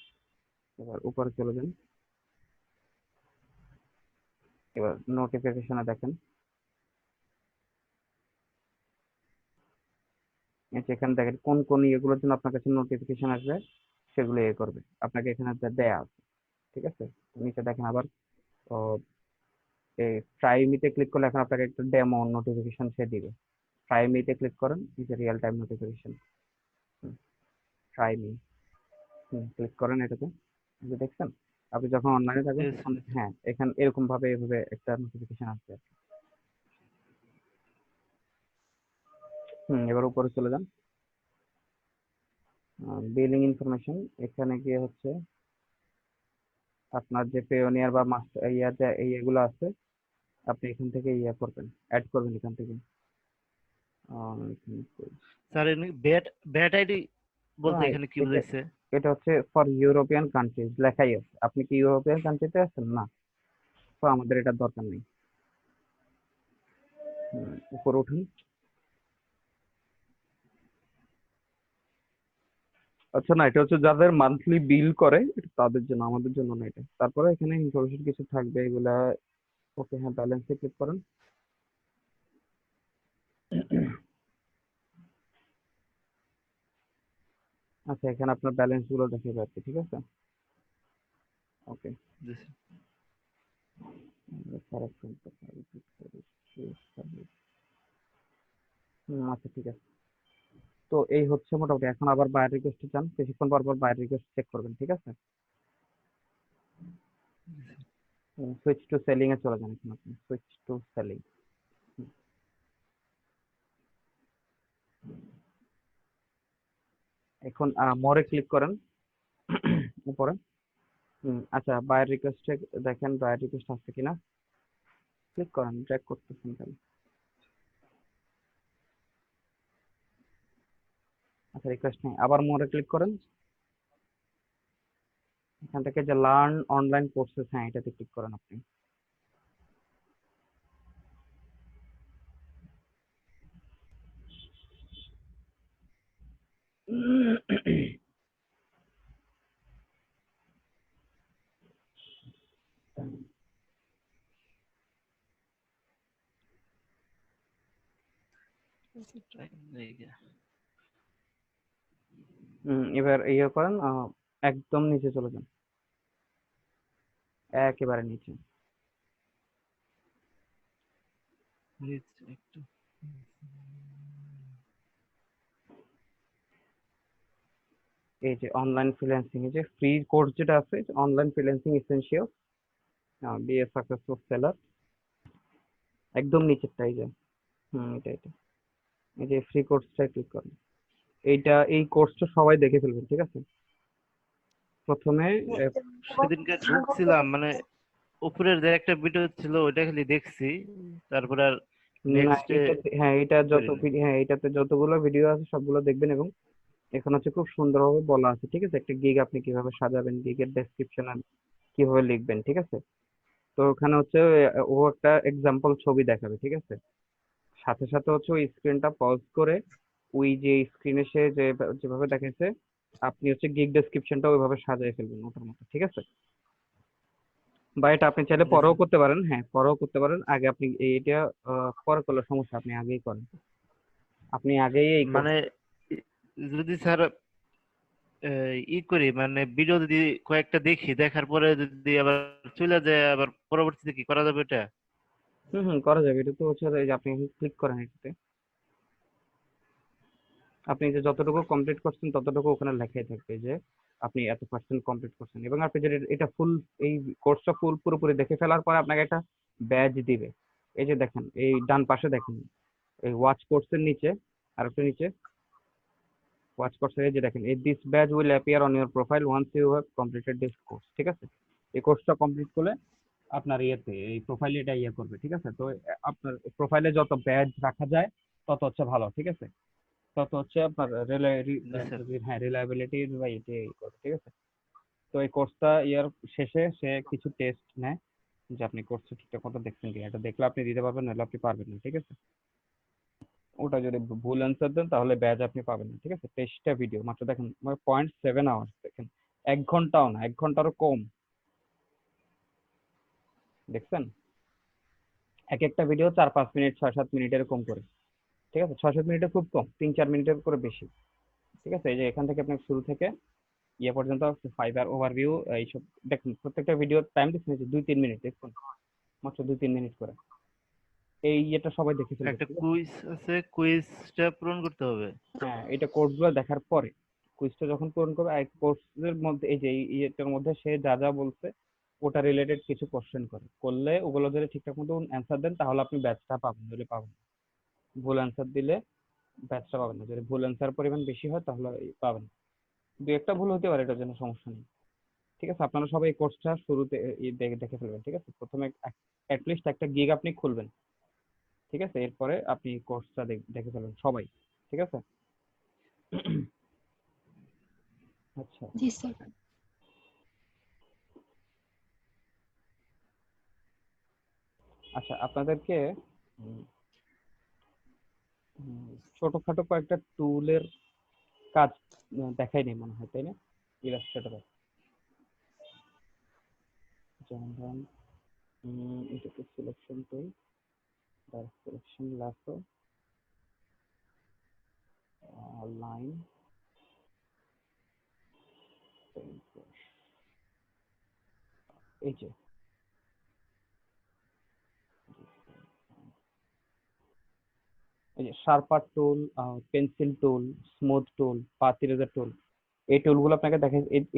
এবার উপরে চলে যান। এবার নোটিফিকেশনে দেখেন, এই যে এখানে দেখেন কোন কোন ইয়েগুলোর জন্য আপনার কাছে নোটিফিকেশন আসবে সেগুলো ইয়ে করবে, আপনাকে এখানে দেয়া আছে, ঠিক আছে? নিচে দেখেন আবার এই ট্রাই মিতে ক্লিক করলে এখন আপনাকে একটা ডেমো নোটিফিকেশন সে দিবে। ট্রাই মিতে ক্লিক করেন, এই যে real time notification, try me click করেন এটাতে, এই যে দেখছেন আপনি যখন অনলাইনে থাকবেন Yes, তখন হ্যাঁ এখানে এরকম ভাবে এভাবে একটা নোটিফিকেশন আসবে। এবার উপরে চলে যান, বিলিং ইনফরমেশন, এখানে গিয়ে হচ্ছে আপনার যে পেওনিয়ার বা মাস্টার ইয়াতে এগুলো আছে আপনি এখান থেকে ইয়ে করবেন, অ্যাড করবেন এখান থেকে। স্যার এমনি ব্যাট আইডি বলতে এখানে কি বুঝাইছে? এটা হচ্ছে ফর ইউরোপিয়ান কান্ট্রিজ লেখাই আছে, আপনি কি ইউরোপিয়ান কান্ট্রিতে আছেন? না, তো আমাদের এটা দরকার নেই। উপরে উঠুন, আচ্ছা না এটা হচ্ছে যাদের মান্থলি বিল করে এটা তাদের জন্য, আমাদের জন্য না এটা। তারপরে এখানে ইনফরমেশন কিছু থাকবে এগুলা, ওকে হ্যাঁ ব্যালেন্সে ক্লিক করেন। আচ্ছা এখানে আপনার ব্যালেন্স গুলো দেখে যাচ্ছে, ঠিক আছে? ওকে, জি স্যার। আচ্ছা ঠিক আছে, তো এই হচ্ছে মোটামুটি। এখন আবার বায়ার রিকোয়েস্টে যান, কিছুক্ষণ পর পর বায়ার রিকোয়েস্ট চেক করবেন, ঠিক আছে? সুইচ টু সেলিং এ চলে যান, এখন আপনি সুইচ টু সেলিং। এখন মোরে ক্লিক করেন উপরে। আচ্ছা বায়ার রিকোয়েস্টে দেখেন বায়ার রিকোয়েস্ট আসছে কিনা, ক্লিক করেন, ট্র্যাক করতেছেন কেন? আচ্ছা রিকোয়েস্ট নেই, আবার মোরে ক্লিক করেন, এখান থেকে যে লার্ন অনলাইন কোর্সেস, হ্যাঁ এটাতে ক্লিক করেন আপনি। এবার ইয়ে করেন, একদম নিচে চলে যান, একেবারে নিচে। একটু এই যে অনলাইন ফ্রিল্যান্সিং, এই যে ফ্রি কোর্স যেটা আছে online freelancing essential be a successful seller, একদম নিচেরটা এই যে এটা এটা এই যে ফ্রি কোর্সটা ক্লিক করেন। এই কোর্সটা সবাই দেখে ফেলবেন, ঠিক আছে? প্রথমে সেদিনকে ঢুকছিলাম মানে উপরের যে একটা ভিডিও ছিল ওইটা খালি দেখছি, তারপরে আর না নেক্সটে হ্যাঁ এটাতে যতগুলো ভিডিও আছে সবগুলো দেখবেন, এবং এখন হচ্ছে খুব সুন্দরভাবে বলা আছে, ঠিক আছে? একটা গিগ আপনি কিভাবে সাজাবেন, গিগের ডেসক্রিপশন কিভাবে লিখবেন, ঠিক আছে? তো ওখানে হচ্ছে ও একটা এক্সাম্পল ছবি দেখাবে, ঠিক আছে? সাথে সাথে হচ্ছে ওই স্ক্রিনটা পজ করে ওই যে স্ক্রিনে সে যেভাবে দেখাচ্ছে আপনি হচ্ছে গিগ ডেসক্রিপশনটা ওইভাবে সাজিয়ে ফেলবেন ওটার মতো, ঠিক আছে? বা এটা আপনি চাইলে পরেও করতে পারেন, হ্যাঁ পরেও করতে পারেন, আগে আপনি এইটা পরে করলে সমস্যা, আপনি আগেই করেন, আপনি আগেই এই মানে যদি স্যার ই করি মানে ভিডিও যদি কয়েকটা দেখি, দেখার পরে যদি আবার চলে যায়, আবার পরবর্তীতে কি করা যাবে এটা? করা যাবে, এটা তো হচ্ছে এই যে আপনি ক্লিক করেন এটাতে, আপনি যে যতটুকু কমপ্লিট করছেন ততটুকু ওখানে লেখাই থাকবে যে আপনি এত পার্সেন্ট কমপ্লিট করছেন, এবং আপনি যদি এটা ফুল, এই কোর্সটা পুরোপুরি দেখে ফেলার পর আপনাকে একটা ব্যাজ দিবে। এই যে দেখেন, এই ডান পাশে দেখেন, এই ওয়াচ কোর্সের নিচে আর একটা নিচে ওয়াচ কোর্সের এই যে দেখেন, এই this badge will appear on your profile once you have completed this course. ঠিক আছে, এই কোর্সটা কমপ্লিট করলে আপনার ইয়েতে এই প্রোফাইলে এটা ইয়ে করবে। ঠিক আছে, তো আপনার প্রোফাইলে যত ব্যাজ রাখা যায় তত হচ্ছে ভালো। ঠিক আছে, তত হচ্ছে আপনার জি স্যার। হ্যাঁ রিলায়েবিলিটি বা এটি করবে। ঠিক আছে, তো এই কোর্সটা ইয়ার শেষে সে কিছু টেস্ট নেয় যে আপনি কোর্সটা ঠিকঠাক মতো দেখছেন কিনা। এটা দেখলে আপনি দিতে পারবেন, নাহলে আপনি পারবেন না। ঠিক আছে, ওটা যদি ভুল অ্যান্সার দেন তাহলে ব্যাজ আপনি পাবেন না। ঠিক আছে, 23টা ভিডিও মাত্র দেখেন, 0.7 আওয়ার্স, দেখেন 1 ঘন্টাও না, 1 ঘন্টারও কম। দেখছেন, এক একটা ভিডিও 4-5 মিনিট, 6-7 মিনিট এরকম করে। ঠিক আছে, 6-7 মিনিটে খুব কম, 3-4 মিনিটের করে বেশি। ঠিক আছে, এই যে এখান থেকে আপনি শুরু থেকে ইয়ে পর্যন্ত ফাইবার ওভারভিউ এইসব দেখুন, প্রত্যেকটা ভিডিও টাইম দিচ্ছে 2-3 মিনিট, দেখুন মাত্র 2-3 মিনিট করে। এই ইয়েটা সবাই দেখে ফেলবে। একটা ঠিক আছে? কুইজ আছে, কুইজটা পূরণ করতে হবে। হ্যাঁ, এটা কোর্সগুলো দেখার পরে কুইজটা যখন পূরণ করবে, এই কোর্সের মধ্যে এই যে এই ইয়েটার মধ্যে সে যা যা বলছে ওটা রিলেটেড কিছু কোশ্চেন করলে ওগুলো যদি ঠিকঠাক মতো অ্যান্সার দেন তাহলে আপনি ব্যাচটা পাবেন, যদি পাবেন না। ভুল অ্যান্সার দিলে ব্যাচটা পাবেন না। যদি ভুল অ্যান্সার পরিমাণ বেশি হয় তাহলে পাবেন। দু একটা ভুল হতে পারে, এটার জন্য সমস্যা নেই। ঠিক আছে, আপনারা সবাই এই কোর্সটা শুরুতে দেখে ফেলবেন। ঠিক আছে, প্রথমে অ্যাটলিস্ট একটা গিগ আপনি খুলবেন। ঠিক আছে, এরপরে আপনি কোর্সটা দেখে ফেলবেন সবাই। ঠিক আছে। আচ্ছা, জি স্যার। আচ্ছা, আপনাদেরকে উম, ছোটখাটো কয়েকটা টুলের কাজ দেখাই নেই মনে হয়, তাই না? ইলাস্ট্রেটরে যেমন ধরেন এটাকে selection tool, selection Lasso, line, এই যে শার্পার টুল, পেন্সিল টুল, স্মুথ টুল, পাথ ইরেজার টুল, এই টুলগুলো আপনাকে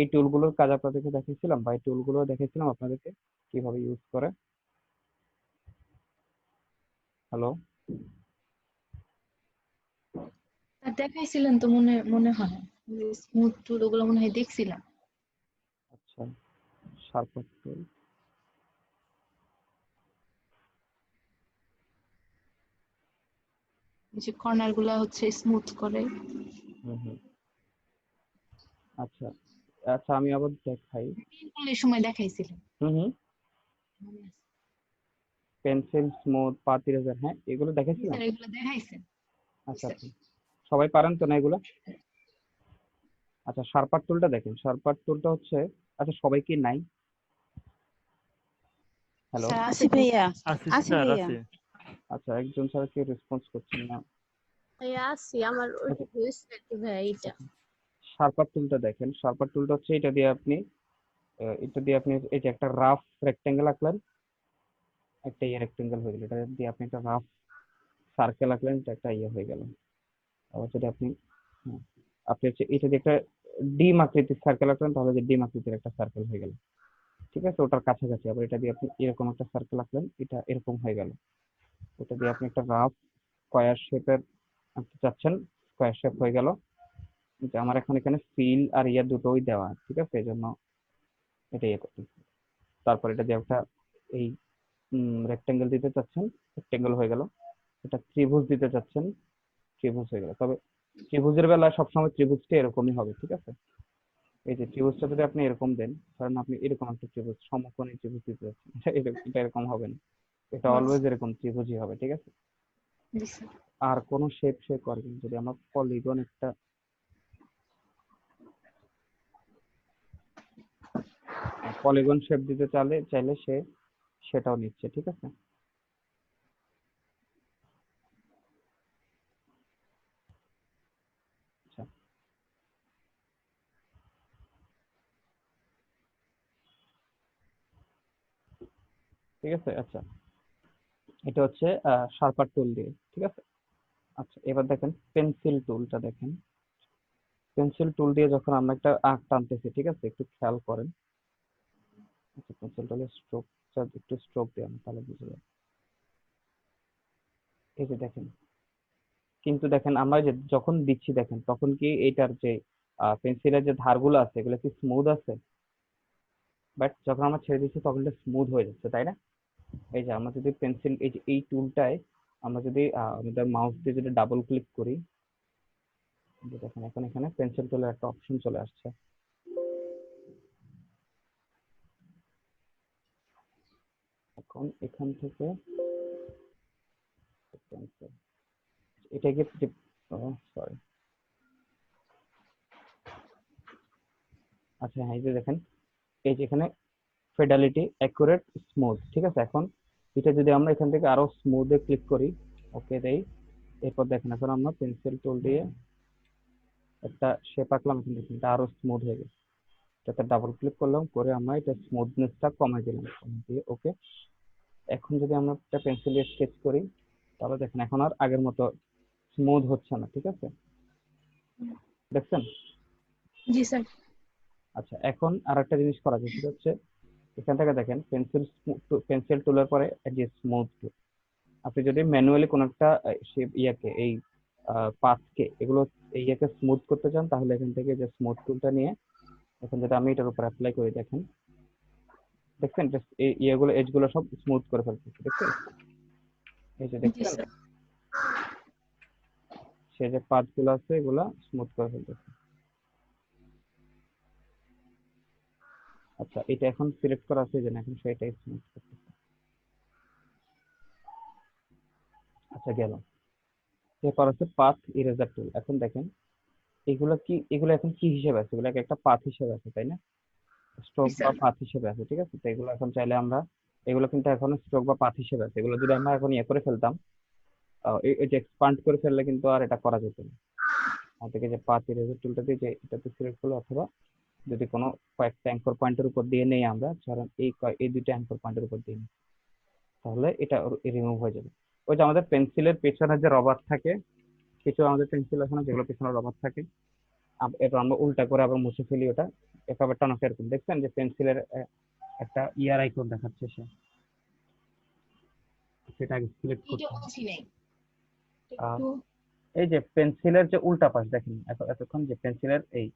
এই টুলগুলোর কাজ আপনাদেরকে দেখিয়েছিলাম, বা এই টুলগুলো দেখিয়েছিলাম আপনাদেরকে কিভাবে ইউজ করে। হ্যালো, আর দেখাইছিলেন তো, মনে মনে হয় স্মুথ টুল ওগুলো মনে হয় দেখছিলাম। আচ্ছা, শার্পার টুল, এই যে কর্নার গুলা হচ্ছে স্মুথ করে। হুম হুম, আচ্ছা আচ্ছা, আমি আবার দেখাই। এই সময় দেখাইছিলেন। হুম হুম, মনে আছে। পেন্সিল, স্মুথ, পাথ ইরেজার, হ্যাঁ এগুলো জি দেখাইছিলাম। স্যার, এগুলো দেখাইছেন। জি আচ্ছা স্যার। আচ্ছা, সবাই পারেন তো না এগুলো? আচ্ছা, শার্পার টুলটা দেখেন, শার্পার টুলটা হচ্ছে, আচ্ছা সবাই কি নাই? হ্যালো, স্যার আছে আছি তো। ভাইয়া, আছি আছি স্যার, ভাইয়া। আছে। আচ্ছা একজন ছাড়া কেউ রেসপন্স করছেন না। ভাইয়া আসছি, আমার ওইটা আচ্ছা হয়েছে আর কি ভাইয়া, এইটা। শার্পার টুলটা দেখেন, শার্পার টুলটা হচ্ছে এটা দিয়ে আপনি এই যে একটা রাফ রেক্টেঙ্গেল আঁকলেন, একটা ইয়ে রেক্টেঙ্গেল হয়ে গেল, এটা দিয়ে আপনি একটা রাফ সার্কেল আঁকলেন, এটা একটা ইয়ে হয়ে গেল। আবার যদি আপনি হ্যাঁ, আপনি হচ্ছে এটা দিয়ে একটা ডিম আকৃতির সার্কেল আঁকলেন, তাহলে যে ডিম আকৃতির একটা সার্কেল হয়ে গেল। ঠিক আছে, ওটার কাছাকাছি। আবার এটা দিয়ে আপনি এরকম একটা সার্কেল আঁকলেন, এটা এরকম হয়ে গেল। এটা দিয়ে আপনি একটা রাফ স্কোয়ার শেপের আঁকতে চাচ্ছেন, স্কোয়ার শেপ হয়ে গেল। কিন্তু আমার এখন এখানে ফিল আর ইয়া দুটোই দেওয়া, ঠিক আছে, এই জন্য এটা ইয়ে করতেছি। তারপর এটা দিয়ে একটা এই রেক্টেঙ্গেল দিতে চাচ্ছেন, রেক্টেঙ্গেল হয়ে গেল। এটা ত্রিভুজ দিতে চাচ্ছেন, ত্রিভুজ হয়ে গেল। তবে ত্রিভুজের বেলায় সবসময় ত্রিভুজটা এরকমই হবে। ঠিক আছে, এই যে ত্রিভুজটা যদি আপনি এরকম দেন, কারণ আপনি এরকম একটা ত্রিভুজ, সমকোণী ত্রিভুজ দিতে যাচ্ছেন, এটা এরকম হবে না, এটা অলওয়েজ এরকম ত্রিভুজই হবে। ঠিক আছে, জি স্যার। আর কোন শেপ সে করবেন, যদি আমরা পলিগন একটা পলিগন শেপ দিতে চাইলে সেটাও নিচ্ছে। ঠিক আছে, আচ্ছা ঠিক আছে, আচ্ছা এটা হচ্ছে শার্পার টুল দিয়ে। ঠিক আছে, আচ্ছা এবার দেখেন পেন্সিল টুলটা দেখেন। পেন্সিল টুল দিয়ে যখন আমরা একটা আঁক টানতেছি, ঠিক আছে, একটু খেয়াল করেন। আচ্ছা, পেন্সিল টুলের স্ট্রোকটা একটু স্ট্রোক দেন, তাহলে বুঝে যাবে। এই যে দেখেন, কিন্তু দেখেন আমরা যে যখন দিচ্ছি দেখেন তখন কি এইটার যে পেন্সিলের যে ধারগুলো আছে এগুলো কি স্মুথ আছে? বাট যখন আমরা ছেড়ে দিচ্ছি তখন এটা স্মুথ হয়ে যাচ্ছে, তাই না? এই যে আমরা যদি পেন্সিল, এই যে এই টুলটায় আমরা যদি আমাদের মাউস দিয়ে যদি ডাবল ক্লিক করি, এই যে দেখেন এখন এখানে পেন্সিল টুলের একটা অপশন চলে আসছে। এখন এখান থেকে pencil, এটাকে সরি, আচ্ছা হ্যাঁ, এই যে দেখেন, এই যে এখানে ফিডেলিটি, অ্যাকুরেট, স্মুথ, ঠিক আছে। এখন এটা যদি আমরা এখান থেকে আরো স্মুথে ক্লিক করি, ওকে দেই, এরপর দেখেন এখন আমরা পেন্সিল টুল দিয়ে একটা শেপ আঁকলাম, এখন দেখেন এটা আরো স্মুথ হয়ে গেছে। এটাতে ডাবল ক্লিক করলাম, করে আমরা এটা স্মুথনেসটা কমাই দিলাম, কমাই দিয়ে ওকে। এখন যদি আমরা একটা পেন্সিল দিয়ে স্কেচ করি, তাহলে দেখেন এখন আর আগের মতো স্মুথ হচ্ছে না, ঠিক আছে, দেখছেন? জি স্যার। আচ্ছা, এখন আর একটা জিনিস করা যায়, সেটা হচ্ছে এখান থেকে দেখেন পেন্সিল টুলের পরে যে স্মুথ টুল, আপনি যদি ম্যানুয়ালি কোন একটা শেপ ইয়াকে এই পাথকে এগুলো ইয়াকে স্মুথ করতে চান, তাহলে এখান থেকে যে স্মুথ টুলটা নিয়ে এখন যদি আমি এটার উপর অ্যাপ্লাই করি, দেখেন দেখছেন এই ইয়েগুলো এজগুলো সব স্মুথ করে ফেলতেছে, দেখছেন? এই যে জি দেখছেন, স্যার। সে যে পাথগুলো আছে এগুলা স্মুথ করে ফেলতেছে। আচ্ছা, এটা এখন সিলেক্ট করা আছে যে এখন সেটাই স্মুথ করতেছে। আচ্ছা, গেল। এরপর আছে পাথ ইরেজার টুল। এখন দেখেন এগুলো এখন কি হিসেবে আছে? এগুলো একটা পাথ হিসেবে আছে, তাই না? স্ট্রোক জি বা স্যার। পাথ হিসেবে আছে, ঠিক আছে। তো এগুলো এখন চাইলে আমরা, এগুলো কিন্তু এখন স্ট্রোক বা পাথ হিসেবে আছে, এগুলো যদি আমরা এখন ইয়ে করে ফেলতাম, এই যে এক্সপান্ড করে ফেললে কিন্তু আর এটা করা যেত না। আমাদেরকে যে পাথ ইরেজার টুলটা দিয়ে যে এটাতে সিলেক্ট করলে, অথবা যদি কোনো কয়েকটা অ্যাঙ্কর পয়েন্টের উপর দিয়ে নেই আমরা, ধরেন এই দুইটা অ্যাঙ্কর পয়েন্টের উপর দিয়ে নিই, তাহলে এটা রিমুভ হয়ে যাবে। ওই যে আমাদের পেন্সিলের পেছনে যে রবার থাকে, কিছু আমাদের পেন্সিল আছে না যেগুলো পেছনে রবার থাকে, এটা আমরা উল্টা করে আবার মুছে ফেলি, ওটা এভাবে টানা, এরকম দেখছেন যে পেন্সিলের একটা ইয়ার আইকন দেখাচ্ছে, সেটা আগে সিলেক্ট এটা করতে হবে। বুঝি নাই আহ, একটু। এই যে পেন্সিলের যে উল্টা পাশ দেখেন, এতক্ষণ যে পেন্সিলের এই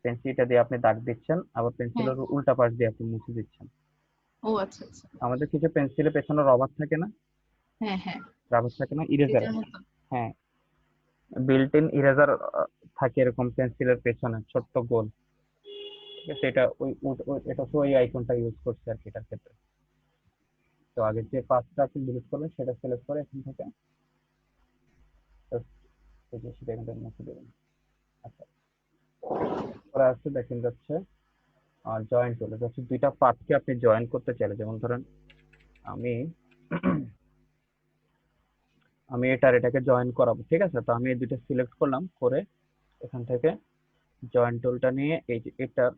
পেন্সিলটা দিয়ে আপনি দাগ দিচ্ছেন, আবার হ্যাঁ। পেন্সিলের উল্টা পাশ দিয়ে আপনি মুছে দিচ্ছেন। ও আচ্ছা আচ্ছা। আমাদের কিছু পেন্সিলের পেছনে রবার থাকে না, হ্যাঁ হ্যাঁ। রবার থাকে না, ইরেজার, এটার মতো। হ্যাঁ, বিল্ট ইন ইরেজার থাকে এরকম পেন্সিলের পেছনে ছোট্ট গোল, ঠিক আছে। এটা এটা তো ওই আইকনটা ইউজ করছে আর কি এটার ক্ষেত্রে। তো আগে যে পাঁচটা আপনি ডিলিট করবেন সেটা সিলেক্ট করে এখান থেকে just এই যে সেটা এখান থেকে মুছে দেবেন। আচ্ছা, পরে আসছে দেখেন যাচ্ছে জয়েন টুল, যাচ্ছে দুইটা পার্টকে আপনি জয়েন করতে চাইলে, যেমন ধরেন আমি আমি এটাকে জয়েন করাবো, ঠিক আছে। তো আমি এই দুইটা সিলেক্ট করলাম, করে এখান থেকে জয়েন টুলটা নিয়ে এই যে এটার